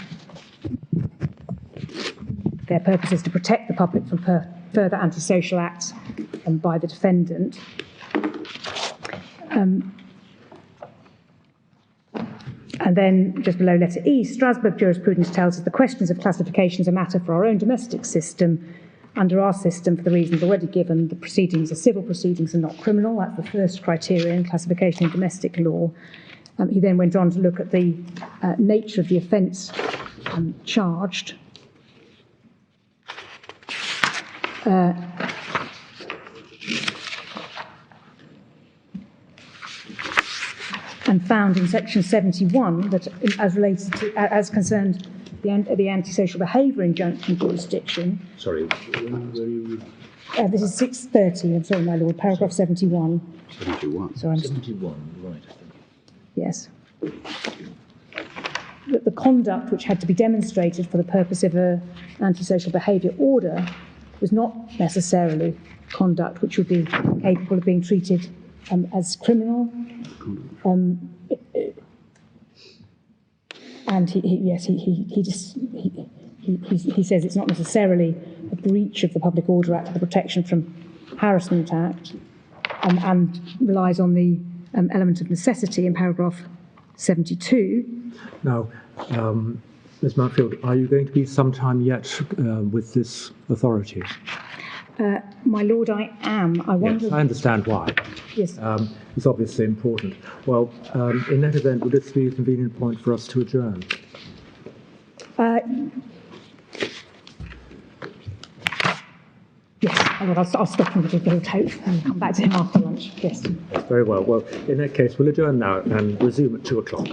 B: Their purpose is to protect the public from further antisocial acts by the defendant. And then just below letter E, Strasbourg jurisprudence tells us the questions of classification is a matter for our own domestic system. Under our system, for the reasons already given, the proceedings are civil proceedings and not criminal. That's the first criterion, classification in domestic law. He then went on to look at the nature of the offence charged. And found in section 71 that, as concerned the antisocial behaviour injunction jurisdiction.
D: Sorry, where are you?
B: This is 630. I'm sorry, my Lord. Paragraph 71.
F: 71.
B: So
D: 71, right, I think.
B: Yes. That the conduct which had to be demonstrated for the purpose of an antisocial behaviour order was not necessarily conduct which would be capable of being treated as criminal. And he says it's not necessarily a breach of the Public Order Act or the Protection from Harassment Act, and relies on the element of necessity in paragraph 72.
C: Now, Ms. Mountfield, are you going to be sometime yet with this authority?
B: My Lord, I am. I wonder.
C: Yes, I understand why.
B: Yes.
C: It's obviously important. Well, in that event, would this be a convenient point for us to adjourn?
B: Yes, I'll stop him with Lord Hope and come back to him after lunch. Yes.
C: Yes, very well. Well, in that case, we'll adjourn now and resume at 2 o'clock.